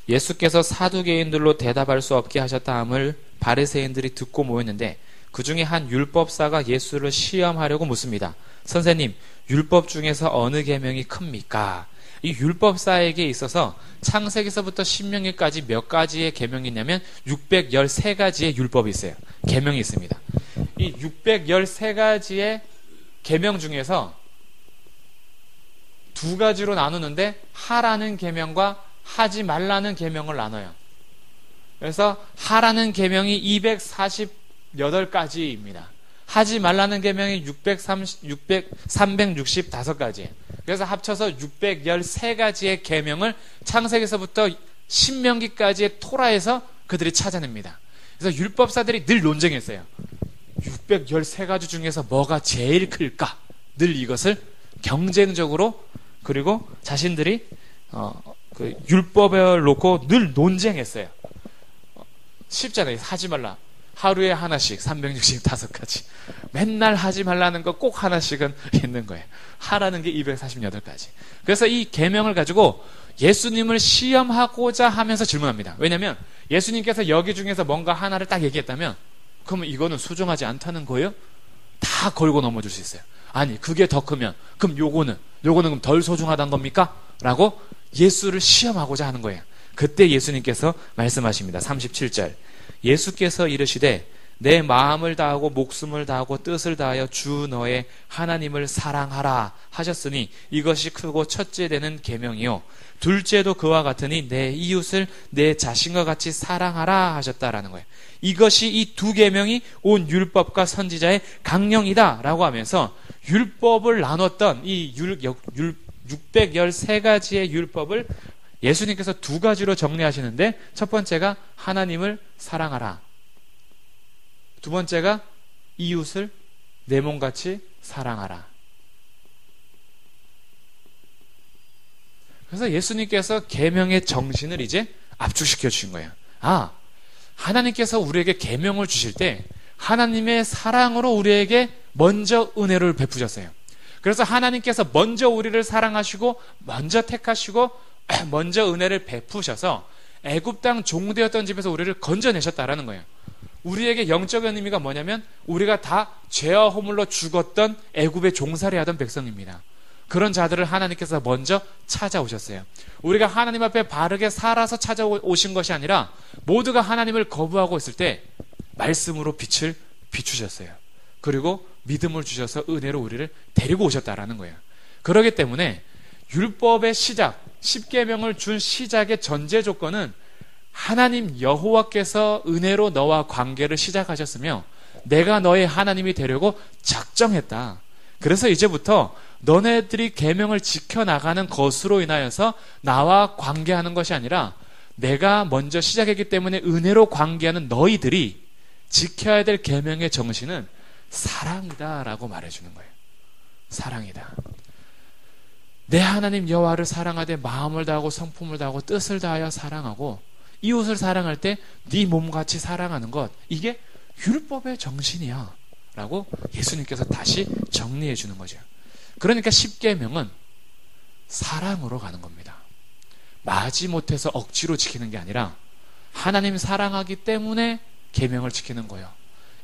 예수께서 사두개인들로 대답할 수 없게 하셨다 함을 바리새인들이 듣고 모였는데 그 중에 한 율법사가 예수를 시험하려고 묻습니다. 선생님, 율법 중에서 어느 계명이 큽니까? 이 율법사에게 있어서 창세기서부터 신명기까지 몇 가지의 계명이 있냐면 613가지의 율법이 있어요. 계명이 있습니다. 이 613가지의 계명 중에서 두 가지로 나누는데 하라는 계명과 하지 말라는 계명을 나눠요. 그래서 하라는 계명이 248가지입니다. 하지 말라는 계명이 365가지예요. 그래서 합쳐서 613가지의 계명을 창세기서부터 신명기까지의 토라에서 그들이 찾아냅니다. 그래서 율법사들이 늘 논쟁했어요. 613가지 중에서 뭐가 제일 클까? 늘 이것을 경쟁적으로, 그리고 자신들이 그 율법을 놓고 늘 논쟁했어요. 쉽잖아요. 하지 말라. 하루에 하나씩 365가지. 맨날 하지 말라는 거 꼭 하나씩은 있는 거예요. 하라는 게 248가지. 그래서 이 계명을 가지고 예수님을 시험하고자 하면서 질문합니다. 왜냐하면 예수님께서 여기 중에서 뭔가 하나를 딱 얘기했다면 그러면 이거는 소중하지 않다는 거예요? 다 걸고 넘어줄 수 있어요. 아니, 그게 더 크면 그럼 요거는 그럼 덜 소중하다는 겁니까? 라고 예수를 시험하고자 하는 거예요. 그때 예수님께서 말씀하십니다. 37절. 예수께서 이르시되 내 마음을 다하고 목숨을 다하고 뜻을 다하여 주 너의 하나님을 사랑하라 하셨으니 이것이 크고 첫째 되는 계명이요 둘째도 그와 같으니 내 이웃을 내 자신과 같이 사랑하라 하셨다라는 거예요. 이것이 이 두 계명이 온 율법과 선지자의 강령이다 라고 하면서 율법을 나눴던 이 613가지의 율법을 예수님께서 두 가지로 정리하시는데, 첫 번째가 하나님을 사랑하라, 두 번째가 이웃을 내 몸같이 사랑하라. 그래서 예수님께서 계명의 정신을 이제 압축시켜 주신 거예요. 아, 하나님께서 우리에게 계명을 주실 때 하나님의 사랑으로 우리에게 먼저 은혜를 베푸셨어요. 그래서 하나님께서 먼저 우리를 사랑하시고 먼저 택하시고 먼저 은혜를 베푸셔서 애굽 땅 종되었던 집에서 우리를 건져내셨다라는 거예요. 우리에게 영적인 의미가 뭐냐면 우리가 다 죄와 허물로 죽었던 애굽의 종살이하던 백성입니다. 그런 자들을 하나님께서 먼저 찾아오셨어요. 우리가 하나님 앞에 바르게 살아서 찾아오신 것이 아니라 모두가 하나님을 거부하고 있을 때 말씀으로 빛을 비추셨어요. 그리고 믿음을 주셔서 은혜로 우리를 데리고 오셨다라는 거예요. 그렇기 때문에 율법의 시작, 십계명을 준 시작의 전제 조건은 하나님 여호와께서 은혜로 너와 관계를 시작하셨으며 내가 너의 하나님이 되려고 작정했다. 그래서 이제부터 너네들이 계명을 지켜나가는 것으로 인하여서 나와 관계하는 것이 아니라 내가 먼저 시작했기 때문에 은혜로 관계하는 너희들이 지켜야 될 계명의 정신은 사랑이다 라고 말해주는 거예요. 사랑이다. 내 하나님 여호와를 사랑하되 마음을 다하고 성품을 다하고 뜻을 다하여 사랑하고 이웃을 사랑할 때 네 몸같이 사랑하는 것, 이게 율법의 정신이야 라고 예수님께서 다시 정리해 주는 거죠. 그러니까 십계명은 사랑으로 가는 겁니다. 마지못해서 억지로 지키는 게 아니라 하나님 사랑하기 때문에 계명을 지키는 거예요.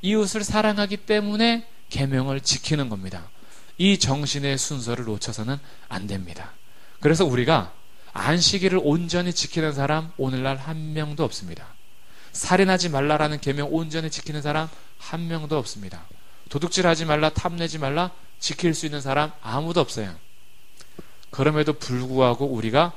이웃을 사랑하기 때문에 계명을 지키는 겁니다. 이 정신의 순서를 놓쳐서는 안 됩니다. 그래서 우리가 안식일을 온전히 지키는 사람 오늘날 한 명도 없습니다. 살인하지 말라라는 계명 온전히 지키는 사람 한 명도 없습니다. 도둑질하지 말라, 탐내지 말라 지킬 수 있는 사람 아무도 없어요. 그럼에도 불구하고 우리가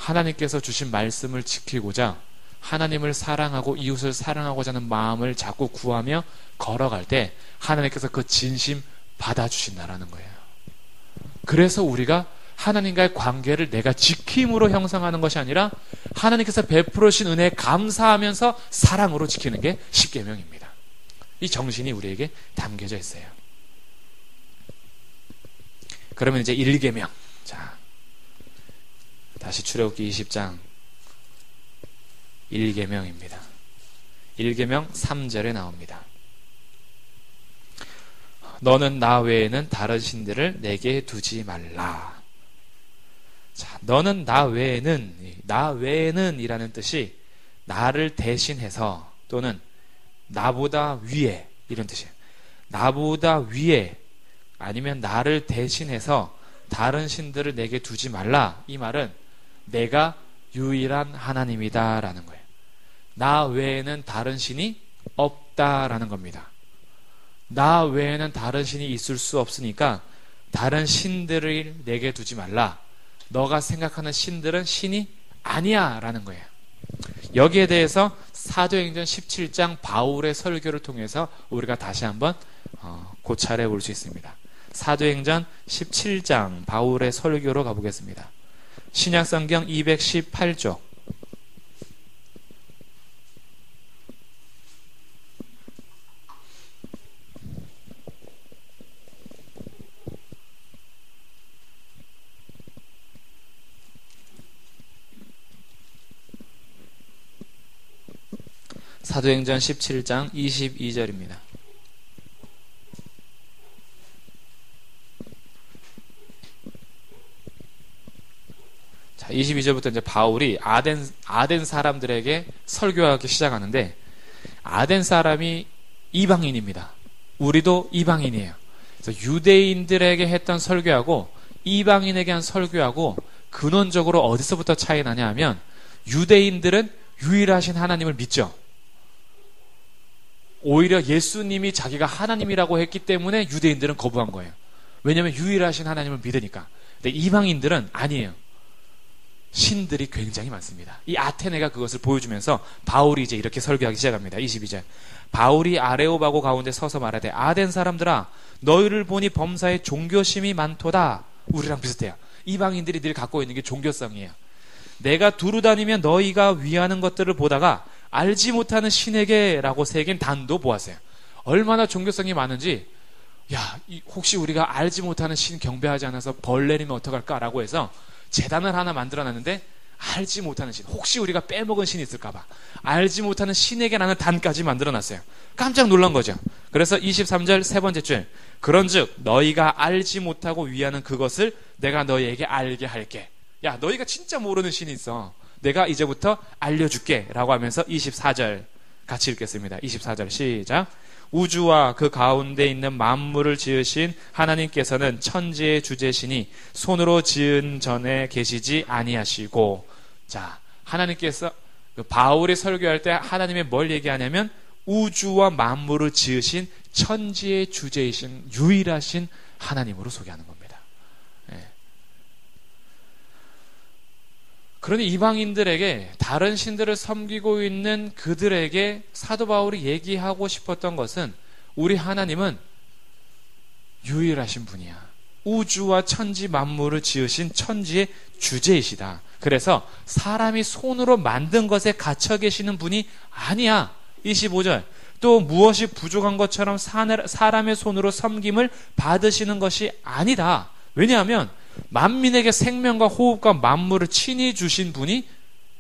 하나님께서 주신 말씀을 지키고자 하나님을 사랑하고 이웃을 사랑하고자 하는 마음을 자꾸 구하며 걸어갈 때 하나님께서 그 진심 받아주신다라는 거예요. 그래서 우리가 하나님과의 관계를 내가 지킴으로 형성하는 것이 아니라 하나님께서 베풀어 주신 은혜에 감사하면서 사랑으로 지키는 게 십계명입니다. 이 정신이 우리에게 담겨져 있어요. 그러면 이제 1계명. 자, 다시 출애굽기 20장 1계명입니다. 1계명 3절에 나옵니다. 너는 나 외에는 다른 신들을 내게 두지 말라. 자, 너는 나 외에는 이라는 뜻이 나를 대신해서 또는 나보다 위에 이런 뜻이에요. 나보다 위에 아니면 나를 대신해서 다른 신들을 내게 두지 말라. 이 말은 내가 유일한 하나님이다 라는 거예요. 나 외에는 다른 신이 없다라는 겁니다. 나 외에는 다른 신이 있을 수 없으니까 다른 신들을 내게 두지 말라. 너가 생각하는 신들은 신이 아니야 라는 거예요. 여기에 대해서 사도행전 17장 바울의 설교를 통해서 우리가 다시 한번 고찰해 볼 수 있습니다. 사도행전 17장 바울의 설교로 가보겠습니다. 신약성경 218쪽 사도행전 17장 22절입니다. 자, 22절부터 이제 바울이 아덴 사람들에게 설교하기 시작하는데, 아덴 사람이 이방인입니다. 우리도 이방인이에요. 그래서 유대인들에게 했던 설교하고 이방인에게 한 설교하고 근원적으로 어디서부터 차이 나냐 하면, 유대인들은 유일하신 하나님을 믿죠. 오히려 예수님이 자기가 하나님이라고 했기 때문에 유대인들은 거부한 거예요. 왜냐하면 유일하신 하나님을 믿으니까. 근데 이방인들은 아니에요. 신들이 굉장히 많습니다. 이 아테네가 그것을 보여주면서 바울이 이제 이렇게 설교하기 시작합니다. 22절. 바울이 아레오바고 가운데 서서 말하되, 아덴 사람들아, 너희를 보니 범사에 종교심이 많도다. 우리랑 비슷해요. 이방인들이 늘 갖고 있는 게 종교성이에요. 내가 두루 다니며 너희가 위하는 것들을 보다가 알지 못하는 신에게라고 새긴 단도 보았어요. 얼마나 종교성이 많은지, 혹시 우리가 알지 못하는 신 경배하지 않아서 벌 내리면 어떡할까라고 해서 제단을 하나 만들어놨는데, 알지 못하는 신, 혹시 우리가 빼먹은 신이 있을까봐 알지 못하는 신에게 라는 단까지 만들어놨어요. 깜짝 놀란 거죠. 그래서 23절 세 번째 줄, 그런즉 너희가 알지 못하고 위하는 그것을 내가 너희에게 알게 할게. 야, 너희가 진짜 모르는 신이 있어. 내가 이제부터 알려줄게 라고 하면서 24절 같이 읽겠습니다. 24절 시작. 우주와 그 가운데 있는 만물을 지으신 하나님께서는 천지의 주제시니 손으로 지은 전에 계시지 아니하시고. 자, 하나님께서 바울이 설교할 때 하나님의 뭘 얘기하냐면 우주와 만물을 지으신 천지의 주제이신 유일하신 하나님으로 소개하는 겁니다. 그러니 이방인들에게 다른 신들을 섬기고 있는 그들에게 사도 바울이 얘기하고 싶었던 것은, 우리 하나님은 유일하신 분이야. 우주와 천지 만물을 지으신 천지의 주제이시다. 그래서 사람이 손으로 만든 것에 갇혀 계시는 분이 아니야. 25절. 또 무엇이 부족한 것처럼 사람의 손으로 섬김을 받으시는 것이 아니다. 왜냐하면 만민에게 생명과 호흡과 만물을 친히 주신 분이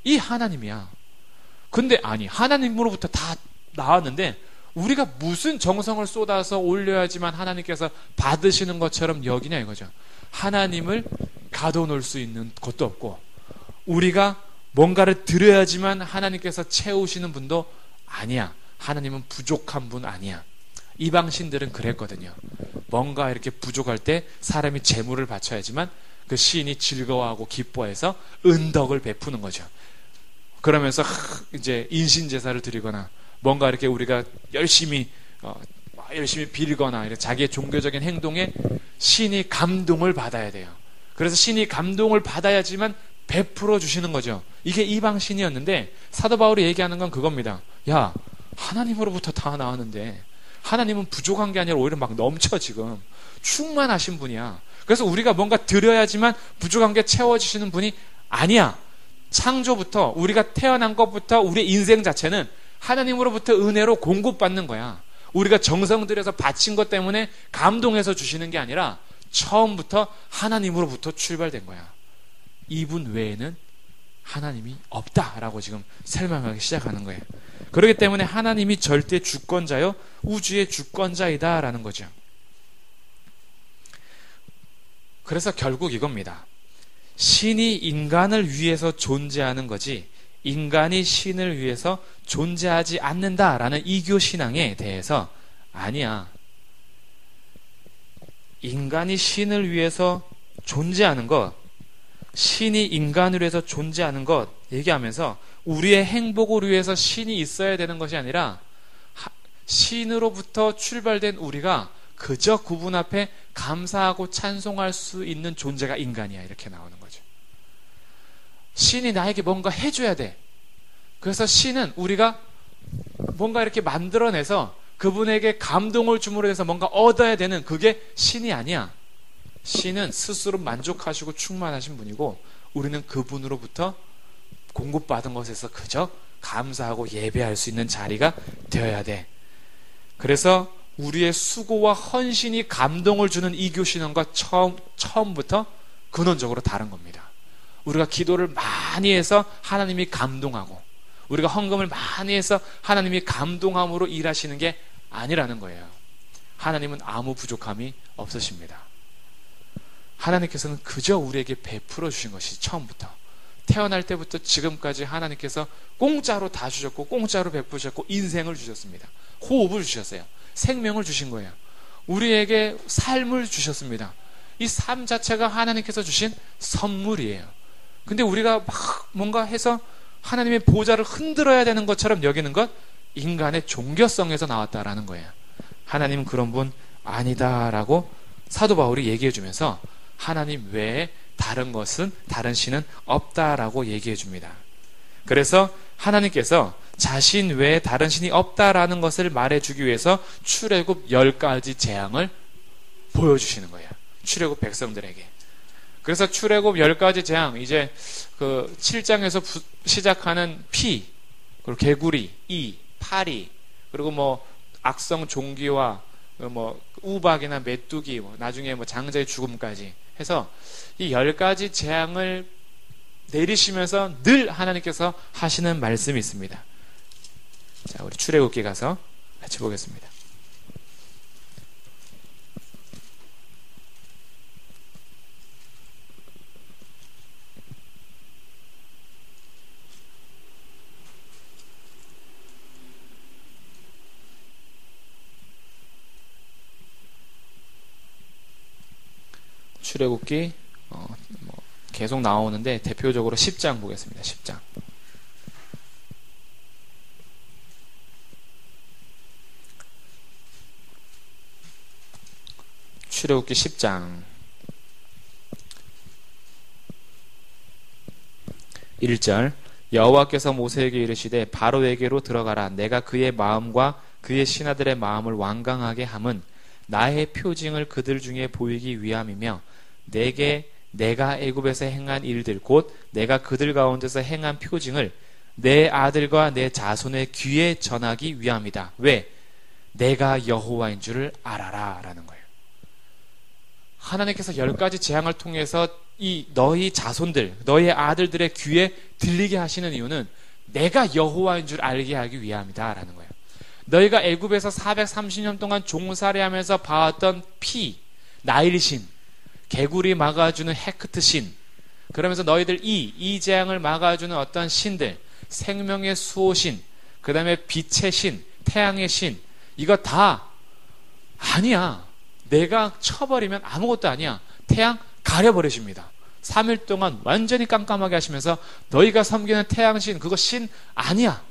이 하나님이야. 근데 아니, 하나님으로부터 다 나왔는데 우리가 무슨 정성을 쏟아서 올려야지만 하나님께서 받으시는 것처럼 여기냐 이거죠. 하나님을 가둬놓을 수 있는 것도 없고, 우리가 뭔가를 드려야지만 하나님께서 채우시는 분도 아니야. 하나님은 부족한 분 아니야. 이방 신들은 그랬거든요. 뭔가 이렇게 부족할 때 사람이 재물을 바쳐야지만 그 시인이 즐거워하고 기뻐해서 은덕을 베푸는 거죠. 그러면서 이제 인신제사를 드리거나 뭔가 이렇게 우리가 열심히 빌거나 이런 자기의 종교적인 행동에 신이 감동을 받아야 돼요. 그래서 신이 감동을 받아야지만 베풀어 주시는 거죠. 이게 이방신이었는데 사도 바울이 얘기하는 건 그겁니다. 야, 하나님으로부터 다 나왔는데 하나님은 부족한 게 아니라 오히려 막 넘쳐 지금. 충만하신 분이야. 그래서 우리가 뭔가 드려야지만 부족한 게 채워지시는 분이 아니야. 창조부터 우리가 태어난 것부터 우리의 인생 자체는 하나님으로부터 은혜로 공급받는 거야. 우리가 정성 들여서 바친 것 때문에 감동해서 주시는 게 아니라 처음부터 하나님으로부터 출발된 거야. 이분 외에는 하나님이 없다라고 지금 설명하기 시작하는 거예요. 그렇기 때문에 하나님이 절대 주권자요 우주의 주권자이다라는 거죠. 그래서 결국 이겁니다. 신이 인간을 위해서 존재하는 거지 인간이 신을 위해서 존재하지 않는다라는 이교 신앙에 대해서 아니야. 인간이 신을 위해서 존재하는 것, 신이 인간을 위해서 존재하는 것 얘기하면서 우리의 행복을 위해서 신이 있어야 되는 것이 아니라 신으로부터 출발된 우리가 그저 그분 앞에 감사하고 찬송할 수 있는 존재가 인간이야. 이렇게 나오는 거죠. 신이 나에게 뭔가 해줘야 돼. 그래서 신은 우리가 뭔가 이렇게 만들어내서 그분에게 감동을 줌으로 해서 뭔가 얻어야 되는 그게 신이 아니야. 신은 스스로 만족하시고 충만하신 분이고 우리는 그분으로부터 공급받은 것에서 그저 감사하고 예배할 수 있는 자리가 되어야 돼. 그래서 우리의 수고와 헌신이 감동을 주는 이교 신앙과 처음부터 근원적으로 다른 겁니다. 우리가 기도를 많이 해서 하나님이 감동하고 우리가 헌금을 많이 해서 하나님이 감동함으로 일하시는 게 아니라는 거예요. 하나님은 아무 부족함이 없으십니다. 하나님께서는 그저 우리에게 베풀어 주신 것이 처음부터 태어날 때부터 지금까지 하나님께서 공짜로 다 주셨고 공짜로 베푸셨고 인생을 주셨습니다. 호흡을 주셨어요. 생명을 주신 거예요. 우리에게 삶을 주셨습니다. 이 삶 자체가 하나님께서 주신 선물이에요. 근데 우리가 막 뭔가 해서 하나님의 보좌를 흔들어야 되는 것처럼 여기는 것 인간의 종교성에서 나왔다라는 거예요. 하나님은 그런 분 아니다라고 사도 바울이 얘기해 주면서 하나님 외에 다른 것은 다른 신은 없다라고 얘기해 줍니다. 그래서 하나님께서 자신 외에 다른 신이 없다라는 것을 말해주기 위해서 출애굽 10가지 재앙을 보여주시는 거예요. 출애굽 백성들에게. 그래서 출애굽 10가지 재앙, 이제 그 7장에서 시작하는 피, 그리고 개구리, 이, 파리, 그리고 뭐 악성 종기와 뭐 우박이나 메뚜기, 뭐 나중에 뭐 장자의 죽음까지 해서 이 10가지 재앙을 내리시면서 늘 하나님께서 하시는 말씀이 있습니다. 자, 우리 출애굽기 가서 같이 보겠습니다. 출애굽기 계속 나오는데 대표적으로 10장 보겠습니다. 10장. 출애굽기 10장 1절 여호와께서 모세에게 이르시되 바로에게로 들어가라. 내가 그의 마음과 그의 신하들의 마음을 완강하게 함은 나의 표징을 그들 중에 보이기 위함이며 내가 애굽에서 행한 일들 곧 내가 그들 가운데서 행한 표징을 내 아들과 내 자손의 귀에 전하기 위함이다. 왜? 내가 여호와인 줄을 알아라 라는 거예요. 하나님께서 10가지 재앙을 통해서 이 너희 자손들, 너희 아들들의 귀에 들리게 하시는 이유는 내가 여호와인 줄 알게 하기 위함이다 라는 거예요. 너희가 애굽에서 430년 동안 종살이하면서 봐왔던 피, 나일신, 개구리 막아주는 헤크트 신, 그러면서 너희들 이 재앙을 막아주는 어떤 신들, 생명의 수호신, 그 다음에 빛의 신, 태양의 신, 이거 다 아니야. 내가 쳐버리면 아무것도 아니야. 태양 가려버리십니다. 3일 동안 완전히 깜깜하게 하시면서 너희가 섬기는 태양신, 그거 신 아니야.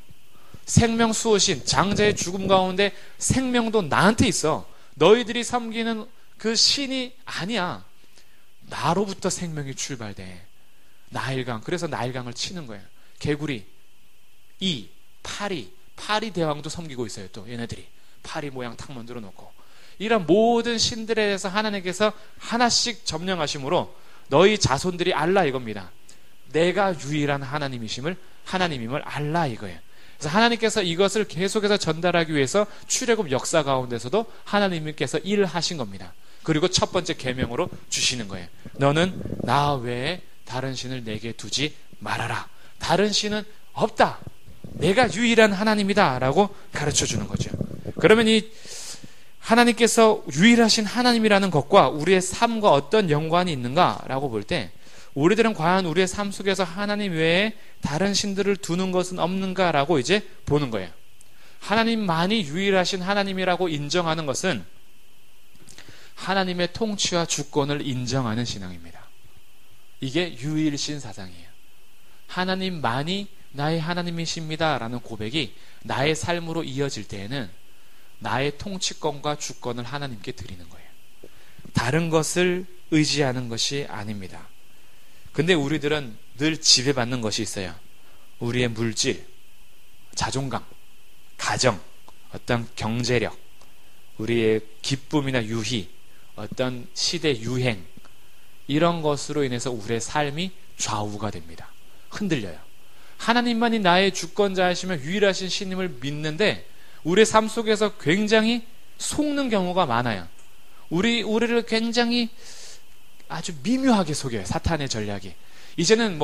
생명 수호신, 장자의 죽음 가운데 생명도 나한테 있어. 너희들이 섬기는 그 신이 아니야. 나로부터 생명이 출발돼. 나일강. 그래서 나일강을 치는 거예요. 개구리, 파리 대왕도 섬기고 있어요. 또 얘네들이 파리 모양 탁 만들어 놓고, 이런 모든 신들에 대해서 하나님께서 하나씩 점령하심으로 너희 자손들이 알라 이겁니다. 내가 유일한 하나님임을 알라 이거예요. 그래서 하나님께서 이것을 계속해서 전달하기 위해서 출애굽 역사 가운데서도 하나님께서 일하신 겁니다. 그리고 첫 번째 계명으로 주시는 거예요. 너는 나 외에 다른 신을 내게 두지 말아라. 다른 신은 없다. 내가 유일한 하나님이다 라고 가르쳐 주는 거죠. 그러면 이 하나님께서 유일하신 하나님이라는 것과 우리의 삶과 어떤 연관이 있는가라고 볼 때, 우리들은 과연 우리의 삶 속에서 하나님 외에 다른 신들을 두는 것은 없는가라고 이제 보는 거예요. 하나님만이 유일하신 하나님이라고 인정하는 것은 하나님의 통치와 주권을 인정하는 신앙입니다. 이게 유일신 사상이에요. 하나님만이 나의 하나님이십니다 라는 고백이 나의 삶으로 이어질 때에는 나의 통치권과 주권을 하나님께 드리는 거예요. 다른 것을 의지하는 것이 아닙니다. 근데 우리들은 늘 지배받는 것이 있어요. 우리의 물질, 자존감, 가정, 어떤 경제력, 우리의 기쁨이나 유희, 어떤 시대 유행, 이런 것으로 인해서 우리의 삶이 좌우가 됩니다. 흔들려요. 하나님만이 나의 주권자이시며 유일하신 신님을 믿는데 우리의 삶 속에서 굉장히 속는 경우가 많아요. 우리를 굉장히 아주 미묘하게 속여요. 사탄의 전략이. 이제는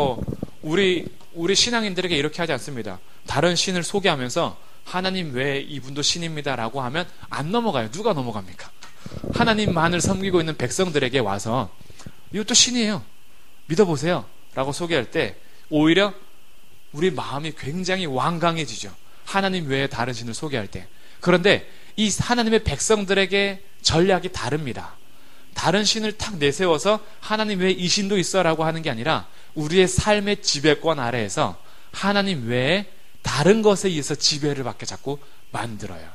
우리 신앙인들에게 이렇게 하지 않습니다. 다른 신을 소개하면서 하나님 외에 이분도 신입니다라고 하면 안 넘어가요. 누가 넘어갑니까? 하나님만을 섬기고 있는 백성들에게 와서 이것도 신이에요. 믿어보세요. 라고 소개할 때 오히려 우리 마음이 굉장히 완강해지죠. 하나님 외에 다른 신을 소개할 때. 그런데 이 하나님의 백성들에게 전략이 다릅니다. 다른 신을 탁 내세워서 하나님 외에 이 신도 있어라고 하는 게 아니라 우리의 삶의 지배권 아래에서 하나님 외에 다른 것에 의해서 지배를 받게 자꾸 만들어요.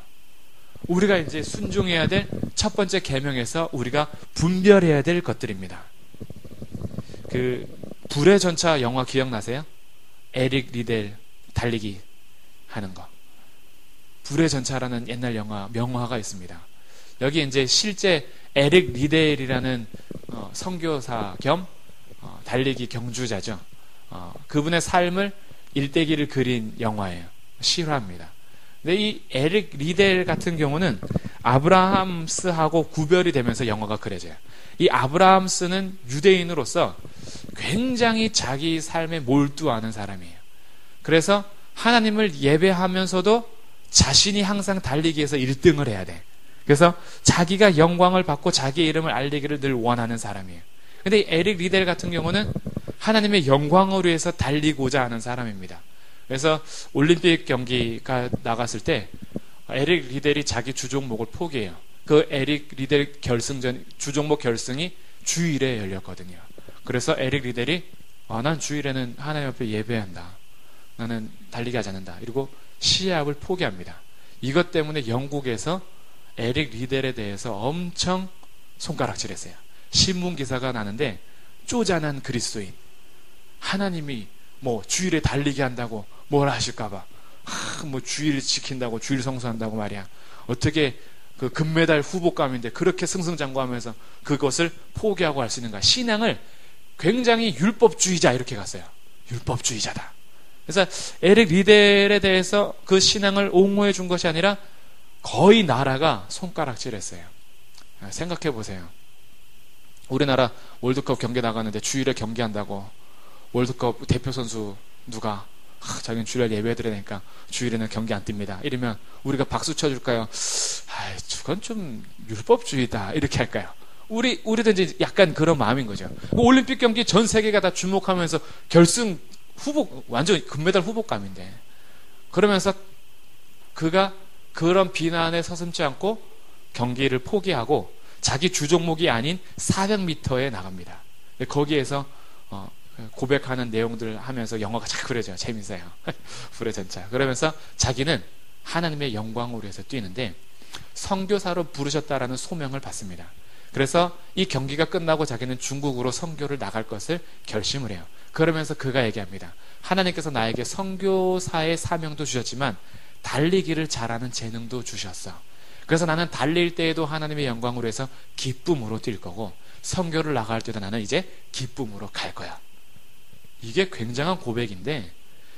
우리가 이제 순종해야 될 첫 번째 계명에서 우리가 분별해야 될 것들입니다. 그 불의 전차 영화 기억나세요? 에릭 리델 달리기 하는 거. 불의 전차라는 옛날 명화가 있습니다. 여기 이제 실제 에릭 리델이라는 선교사 겸 달리기 경주자죠. 그분의 삶을 일대기를 그린 영화예요. 실화입니다. 근데 이 에릭 리델 같은 경우는 아브라함스하고 구별이 되면서 영화가 그려져요. 이 아브라함스는 유대인으로서 굉장히 자기 삶에 몰두하는 사람이에요. 그래서 하나님을 예배하면서도 자신이 항상 달리기에서 1등을 해야 돼. 그래서 자기가 영광을 받고 자기의 이름을 알리기를 늘 원하는 사람이에요. 근데 에릭 리델 같은 경우는 하나님의 영광을 위해서 달리고자 하는 사람입니다. 그래서 올림픽 경기가 나갔을 때 에릭 리델이 자기 주종목을 포기해요. 그 에릭 리델 주종목 결승이 주일에 열렸거든요. 그래서 에릭 리델이 난 주일에는 하나님 앞에 예배한다. 나는 달리기 하지 않는다. 이러고 시합을 포기합니다. 이것 때문에 영국에서 에릭 리델에 대해서 엄청 손가락질했어요. 신문 기사가 나는데 쪼잔한 그리스도인, 하나님이 주일에 달리기 한다고 뭐라 하실까봐 주일 지킨다고 주일 성수한다고 말이야. 어떻게 그 금메달 후보감인데 그렇게 승승장구하면서 그것을 포기하고 할 수 있는가. 신앙을 굉장히 율법주의자 이렇게 갔어요. 율법주의자다. 그래서 에릭 리델에 대해서 그 신앙을 옹호해 준 것이 아니라 거의 나라가 손가락질했어요. 생각해 보세요. 우리나라 월드컵 경기 나가는데 주일에 경기한다고 월드컵 대표 선수 누가 자기는 주일에 예배드려야 되니까 주일에는 경기 안 뜁니다. 이러면 우리가 박수 쳐줄까요? 저건 좀 율법주의다 이렇게 할까요? 우리도 이제 약간 그런 마음인 거죠. 올림픽 경기 전 세계가 다 주목하면서 결승 후보, 완전 금메달 후보감인데, 그러면서 그가 그런 비난에 서슴지 않고 경기를 포기하고 자기 주종목이 아닌 400m에 나갑니다. 거기에서 고백하는 내용들을 하면서 영화가 잘 그려져요. 재밌어요. 불의 전차. 그러면서 자기는 하나님의 영광으로 해서 뛰는데 선교사로 부르셨다라는 소명을 받습니다. 그래서 이 경기가 끝나고 자기는 중국으로 선교를 나갈 것을 결심을 해요. 그러면서 그가 얘기합니다. 하나님께서 나에게 선교사의 사명도 주셨지만 달리기를 잘하는 재능도 주셨어. 그래서 나는 달릴 때에도 하나님의 영광으로 해서 기쁨으로 뛸 거고, 선교를 나갈 때도 나는 이제 기쁨으로 갈 거야. 이게 굉장한 고백인데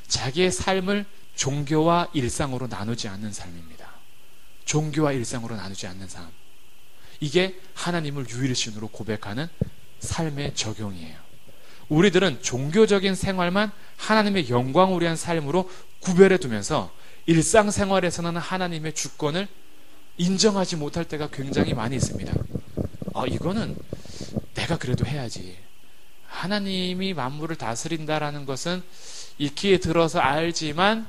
자기의 삶을 종교와 일상으로 나누지 않는 삶입니다. 종교와 일상으로 나누지 않는 삶. 이게 하나님을 유일신으로 고백하는 삶의 적용이에요. 우리들은 종교적인 생활만 하나님의 영광을 위한 삶으로 구별해 두면서 일상생활에서는 하나님의 주권을 인정하지 못할 때가 굉장히 많이 있습니다. 이거는 내가 그래도 해야지. 하나님이 만물을 다스린다라는 것은 익히 들어서 알지만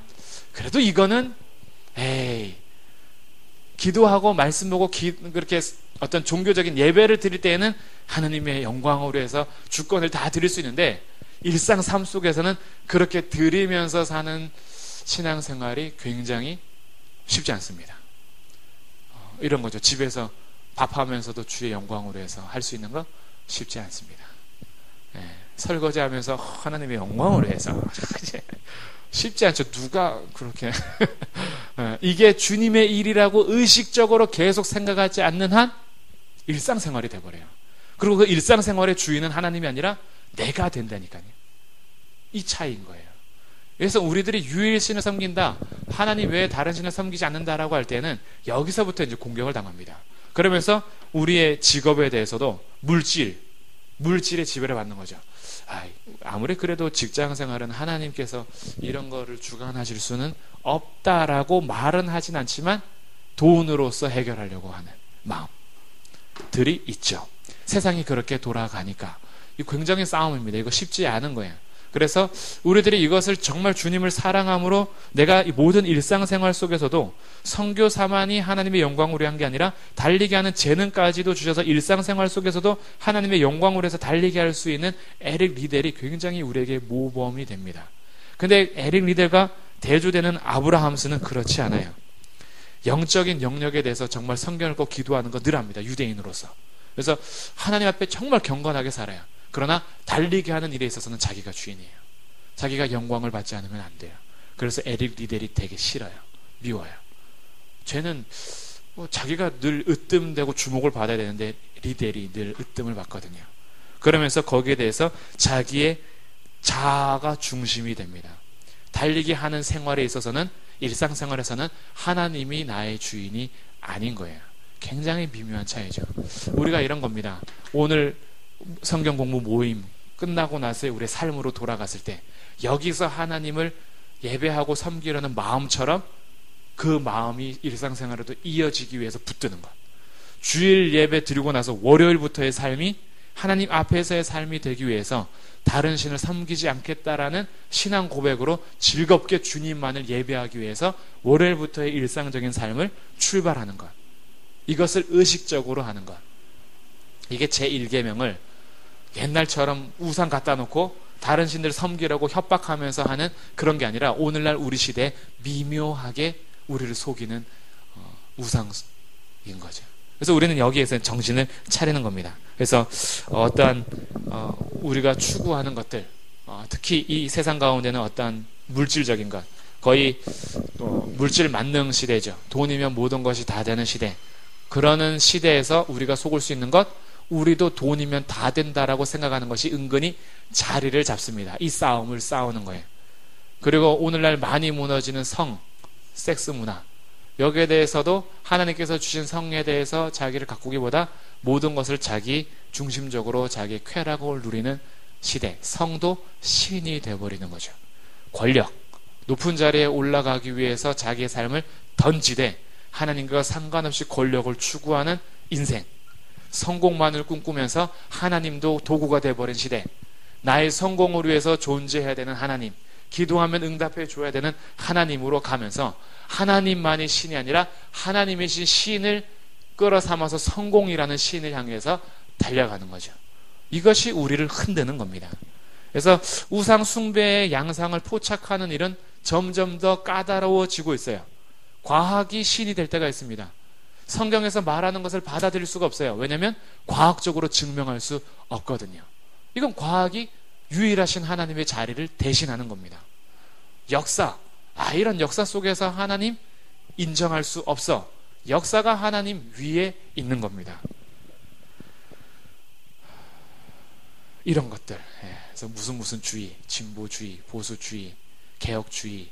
그래도 이거는 기도하고 말씀 보고 그렇게 어떤 종교적인 예배를 드릴 때에는 하나님의 영광으로 해서 주권을 다 드릴 수 있는데, 일상 삶 속에서는 그렇게 드리면서 사는 신앙생활이 굉장히 쉽지 않습니다. 이런 거죠. 집에서 밥하면서도 주의 영광으로 해서 할 수 있는 거 쉽지 않습니다. 설거지하면서 하나님의 영광으로 해서 쉽지 않죠. 누가 그렇게 이게 주님의 일이라고 의식적으로 계속 생각하지 않는 한 일상생활이 돼버려요. 그리고 그 일상생활의 주인은 하나님이 아니라 내가 된다니까요. 이 차이인 거예요. 그래서 우리들이 유일신을 섬긴다, 하나님 외에 다른 신을 섬기지 않는다라고 할 때는 여기서부터 이제 공격을 당합니다. 그러면서 우리의 직업에 대해서도 물질의 지배를 받는 거죠. 아무리 그래도 직장생활은 하나님께서 이런 거를 주관하실 수는 없다라고 말은 하진 않지만 돈으로서 해결하려고 하는 마음들이 있죠. 세상이 그렇게 돌아가니까 이 굉장히 싸움입니다. 이거 쉽지 않은 거예요. 그래서 우리들이 이것을 정말 주님을 사랑함으로 내가 이 모든 일상생활 속에서도 선교사만이 하나님의 영광으로 한 게 아니라 달리게 하는 재능까지도 주셔서 일상생활 속에서도 하나님의 영광으로 해서 달리게 할 수 있는 에릭 리델이 굉장히 우리에게 모범이 됩니다. 근데 에릭 리델과 대조되는 아브라함스는 그렇지 않아요. 영적인 영역에 대해서 정말 성경을 꼭 기도하는 거 늘 합니다. 유대인으로서. 그래서 하나님 앞에 정말 경건하게 살아요. 그러나 달리게 하는 일에 있어서는 자기가 주인이에요. 자기가 영광을 받지 않으면 안 돼요. 그래서 에릭 리델이 되게 싫어요. 미워요. 쟤는 자기가 늘 으뜸되고 주목을 받아야 되는데 리델이 늘 으뜸을 받거든요. 그러면서 거기에 대해서 자기의 자아가 중심이 됩니다. 달리게 하는 생활에 있어서는, 일상생활에서는 하나님이 나의 주인이 아닌 거예요. 굉장히 미묘한 차이죠. 우리가 이런 겁니다. 오늘 성경 공부 모임 끝나고 나서 우리의 삶으로 돌아갔을 때 여기서 하나님을 예배하고 섬기려는 마음처럼 그 마음이 일상생활에도 이어지기 위해서 붙드는 것. 주일 예배 드리고 나서 월요일부터의 삶이 하나님 앞에서의 삶이 되기 위해서 다른 신을 섬기지 않겠다라는 신앙 고백으로 즐겁게 주님만을 예배하기 위해서 월요일부터의 일상적인 삶을 출발하는 것. 이것을 의식적으로 하는 것. 이게 제1계명을 옛날처럼 우상 갖다 놓고 다른 신들 섬기려고 협박하면서 하는 그런 게 아니라 오늘날 우리 시대에 미묘하게 우리를 속이는 우상인 거죠. 그래서 우리는 여기에서 정신을 차리는 겁니다. 그래서 어떠한 우리가 추구하는 것들, 특히 이 세상 가운데는 어떠한 물질적인 것, 거의 물질 만능 시대죠. 돈이면 모든 것이 다 되는 시대. 그러는 시대에서 우리가 속을 수 있는 것, 우리도 돈이면 다 된다라고 생각하는 것이 은근히 자리를 잡습니다. 이 싸움을 싸우는 거예요. 그리고 오늘날 많이 무너지는 섹스 문화, 여기에 대해서도 하나님께서 주신 성에 대해서 자기를 가꾸기보다 모든 것을 자기 중심적으로 자기 쾌락을 누리는 시대, 성도 신이 되어버리는 거죠. 권력, 높은 자리에 올라가기 위해서 자기의 삶을 던지되 하나님과 상관없이 권력을 추구하는 인생, 성공만을 꿈꾸면서 하나님도 도구가 되어버린 시대, 나의 성공을 위해서 존재해야 되는 하나님, 기도하면 응답해 줘야 되는 하나님으로 가면서 하나님만이 신이 아니라 하나님이신 신을 끌어삼아서 성공이라는 신을 향해서 달려가는 거죠. 이것이 우리를 흔드는 겁니다. 그래서 우상 숭배의 양상을 포착하는 일은 점점 더 까다로워지고 있어요. 과학이 신이 될 때가 있습니다. 성경에서 말하는 것을 받아들일 수가 없어요. 왜냐하면 과학적으로 증명할 수 없거든요. 이건 과학이 유일하신 하나님의 자리를 대신하는 겁니다. 역사, 이런 역사 속에서 하나님 인정할 수 없어. 역사가 하나님 위에 있는 겁니다. 이런 것들, 그래서 무슨 주의, 진보주의, 보수주의, 개혁주의,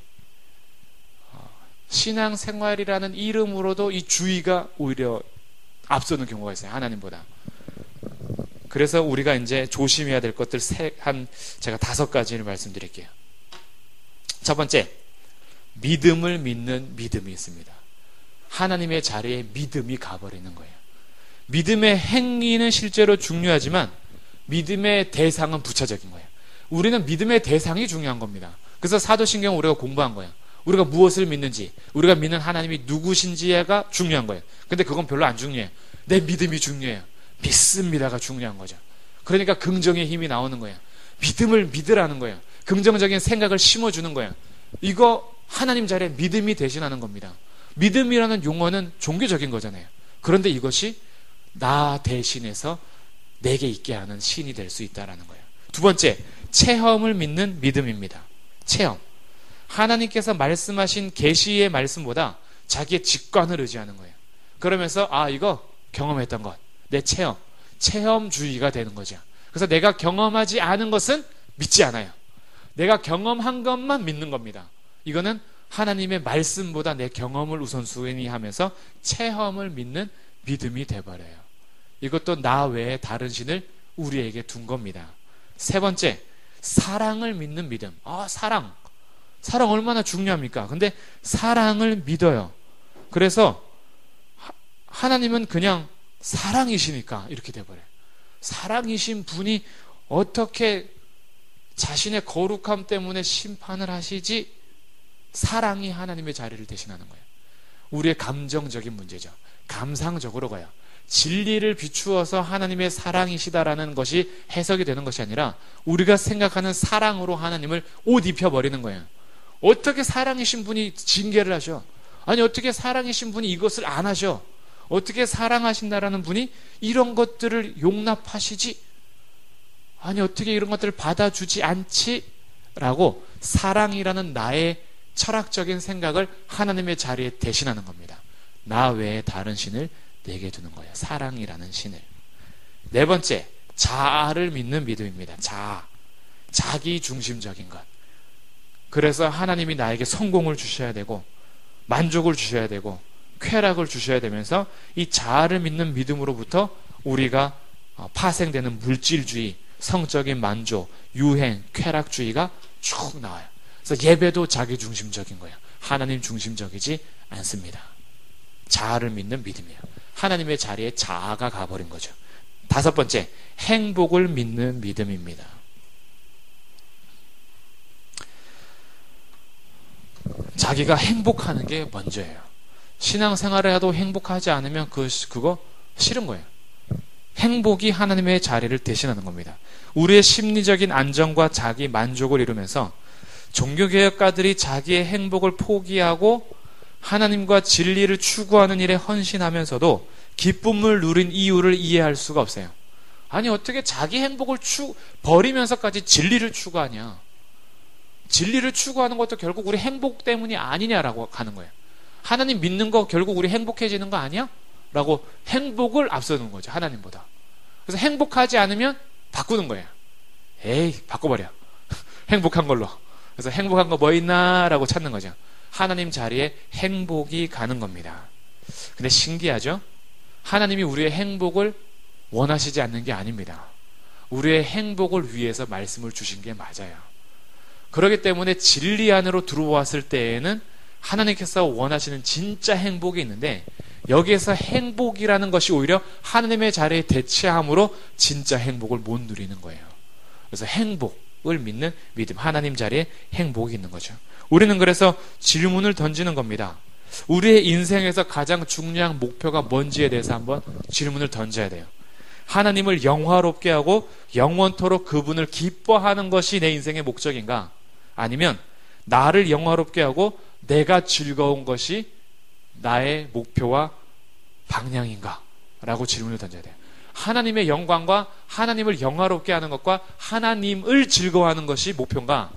신앙생활이라는 이름으로도 이 주의가 오히려 앞서는 경우가 있어요. 하나님보다. 그래서 우리가 이제 조심해야 될 것들 제가 5가지를 말씀드릴게요. 첫 번째, 믿음을 믿는 믿음이 있습니다. 하나님의 자리에 믿음이 가버리는 거예요. 믿음의 행위는 실제로 중요하지만 믿음의 대상은 부차적인 거예요. 우리는 믿음의 대상이 중요한 겁니다. 그래서 사도신경 우리가 공부한 거예요. 우리가 무엇을 믿는지, 우리가 믿는 하나님이 누구신지가 중요한 거예요. 근데 그건 별로 안 중요해요. 내 믿음이 중요해요. 믿습니다가 중요한 거죠. 그러니까 긍정의 힘이 나오는 거예요. 믿음을 믿으라는 거예요. 긍정적인 생각을 심어주는 거예요. 이거 하나님 자리에 믿음이 대신하는 겁니다. 믿음이라는 용어는 종교적인 거잖아요. 그런데 이것이 나 대신해서 내게 있게 하는 신이 될 수 있다는 거예요. 두 번째, 체험을 믿는 믿음입니다. 체험. 하나님께서 말씀하신 계시의 말씀보다 자기의 직관을 의지하는 거예요. 그러면서 이거 경험했던 것, 내 체험주의가 되는 거죠. 그래서 내가 경험하지 않은 것은 믿지 않아요. 내가 경험한 것만 믿는 겁니다. 이거는 하나님의 말씀보다 내 경험을 우선순위 하면서 체험을 믿는 믿음이 돼버려요. 이것도 나 외에 다른 신을 우리에게 둔 겁니다. 세 번째, 사랑을 믿는 믿음. 사랑 얼마나 중요합니까? 근데 사랑을 믿어요. 그래서 하나님은 그냥 사랑이시니까 이렇게 돼버려요. 사랑이신 분이 어떻게 자신의 거룩함 때문에 심판을 하시지? 사랑이 하나님의 자리를 대신하는 거예요. 우리의 감정적인 문제죠. 감상적으로 가요. 진리를 비추어서 하나님의 사랑이시다라는 것이 해석이 되는 것이 아니라 우리가 생각하는 사랑으로 하나님을 옷 입혀버리는 거예요. 어떻게 사랑이신 분이 징계를 하셔? 아니 어떻게 사랑이신 분이 이것을 안 하셔? 어떻게 사랑하신다라는 분이 이런 것들을 용납하시지? 아니 어떻게 이런 것들을 받아주지 않지? 라고 사랑이라는 나의 철학적인 생각을 하나님의 자리에 대신하는 겁니다. 나 외에 다른 신을 내게 두는 거예요. 사랑이라는 신을. 네 번째, 자아를 믿는 믿음입니다. 자기 중심적인 것. 그래서 하나님이 나에게 성공을 주셔야 되고 만족을 주셔야 되고 쾌락을 주셔야 되면서 이 자아를 믿는 믿음으로부터 우리가 파생되는 물질주의, 성적인 만족, 유행, 쾌락주의가 쭉 나와요. 그래서 예배도 자기 중심적인 거예요. 하나님 중심적이지 않습니다. 자아를 믿는 믿음이에요. 하나님의 자리에 자아가 가버린 거죠. 다섯 번째, 행복을 믿는 믿음입니다. 자기가 행복하는 게 먼저예요. 신앙생활을 해도 행복하지 않으면 그거 싫은 거예요. 행복이 하나님의 자리를 대신하는 겁니다. 우리의 심리적인 안정과 자기 만족을 이루면서 종교개혁가들이 자기의 행복을 포기하고 하나님과 진리를 추구하는 일에 헌신하면서도 기쁨을 누린 이유를 이해할 수가 없어요. 아니 어떻게 자기 행복을 버리면서까지 진리를 추구하냐. 진리를 추구하는 것도 결국 우리 행복 때문이 아니냐라고 하는 거예요. 하나님 믿는 거 결국 우리 행복해지는 거 아니야? 라고 행복을 앞서는 거죠. 하나님보다. 그래서 행복하지 않으면 바꾸는 거예요. 에이 바꿔버려. 행복한 걸로. 그래서 행복한 거 뭐 있나? 라고 찾는 거죠. 하나님 자리에 행복이 가는 겁니다. 근데 신기하죠? 하나님이 우리의 행복을 원하시지 않는 게 아닙니다. 우리의 행복을 위해서 말씀을 주신 게 맞아요. 그렇기 때문에 진리 안으로 들어왔을 때에는 하나님께서 원하시는 진짜 행복이 있는데 여기에서 행복이라는 것이 오히려 하나님의 자리에 대체함으로 진짜 행복을 못 누리는 거예요. 그래서 행복을 믿는 믿음, 하나님 자리에 행복이 있는 거죠. 우리는 그래서 질문을 던지는 겁니다. 우리의 인생에서 가장 중요한 목표가 뭔지에 대해서 한번 질문을 던져야 돼요. 하나님을 영화롭게 하고 영원토록 그분을 기뻐하는 것이 내 인생의 목적인가? 아니면 나를 영화롭게 하고 내가 즐거운 것이 나의 목표와 방향인가? 라고 질문을 던져야 돼요. 하나님의 영광과 하나님을 영화롭게 하는 것과 하나님을 즐거워하는 것이 목표인가?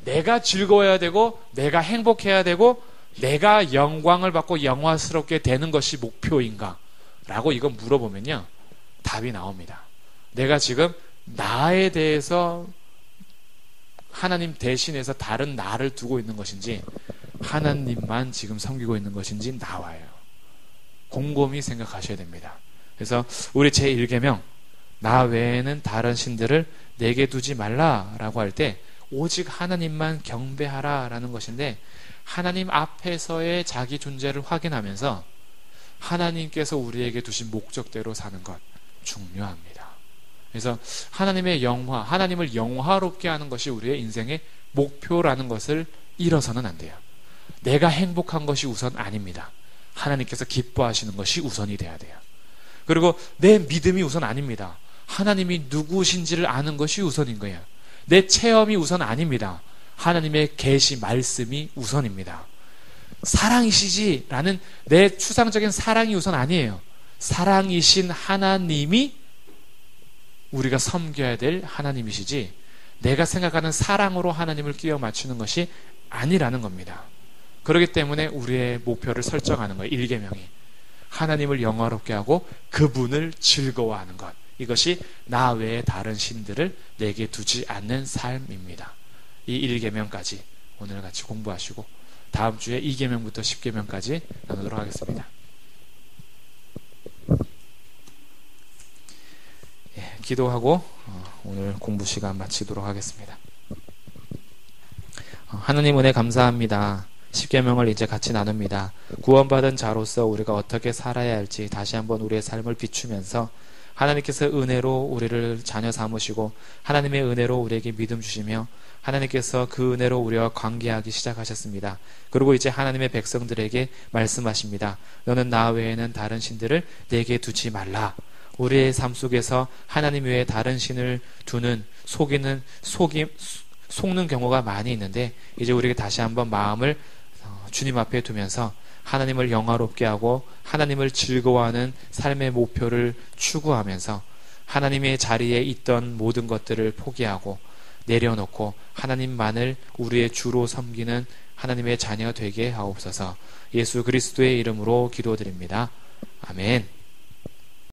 내가 즐거워야 되고 내가 행복해야 되고 내가 영광을 받고 영화스럽게 되는 것이 목표인가? 라고 이거 물어보면요, 답이 나옵니다. 내가 지금 나에 대해서 하나님 대신해서 다른 나를 두고 있는 것인지 하나님만 지금 섬기고 있는 것인지 나와요. 곰곰이 생각하셔야 됩니다. 그래서 우리 제1계명 나 외에는 다른 신들을 내게 두지 말라라고 할 때 오직 하나님만 경배하라 라는 것인데, 하나님 앞에서의 자기 존재를 확인하면서 하나님께서 우리에게 두신 목적대로 사는 것 중요합니다. 그래서 하나님의 영화, 하나님을 영화롭게 하는 것이 우리의 인생의 목표라는 것을 잃어서는 안 돼요. 내가 행복한 것이 우선 아닙니다. 하나님께서 기뻐하시는 것이 우선이 돼야 돼요. 그리고 내 믿음이 우선 아닙니다. 하나님이 누구신지를 아는 것이 우선인 거예요. 내 체험이 우선 아닙니다. 하나님의 계시 말씀이 우선입니다. 사랑이시지 라는 내 추상적인 사랑이 우선 아니에요. 사랑이신 하나님이 우리가 섬겨야 될 하나님이시지 내가 생각하는 사랑으로 하나님을 끼워 맞추는 것이 아니라는 겁니다. 그렇기 때문에 우리의 목표를 설정하는 거예요. 1계명이 하나님을 영화롭게 하고 그분을 즐거워하는 것, 이것이 나 외에 다른 신들을 내게 두지 않는 삶입니다. 이 1계명까지 오늘 같이 공부하시고 다음 주에 2계명부터 10계명까지 나누도록 하겠습니다. 기도하고 오늘 공부 시간 마치도록 하겠습니다. 하나님 은혜 감사합니다. 10계명을 이제 같이 나눕니다. 구원받은 자로서 우리가 어떻게 살아야 할지 다시 한번 우리의 삶을 비추면서 하나님께서 은혜로 우리를 자녀 삼으시고 하나님의 은혜로 우리에게 믿음 주시며 하나님께서 그 은혜로 우리와 관계하기 시작하셨습니다. 그리고 이제 하나님의 백성들에게 말씀하십니다. 너는 나 외에는 다른 신들을 내게 두지 말라. 우리의 삶 속에서 하나님 외에 다른 신을 두는 속는 경우가 많이 있는데, 이제 우리에게 다시 한번 마음을 주님 앞에 두면서 하나님을 영화롭게 하고 하나님을 즐거워하는 삶의 목표를 추구하면서 하나님의 자리에 있던 모든 것들을 포기하고 내려놓고 하나님만을 우리의 주로 섬기는 하나님의 자녀 되게 하옵소서. 예수 그리스도의 이름으로 기도드립니다. 아멘.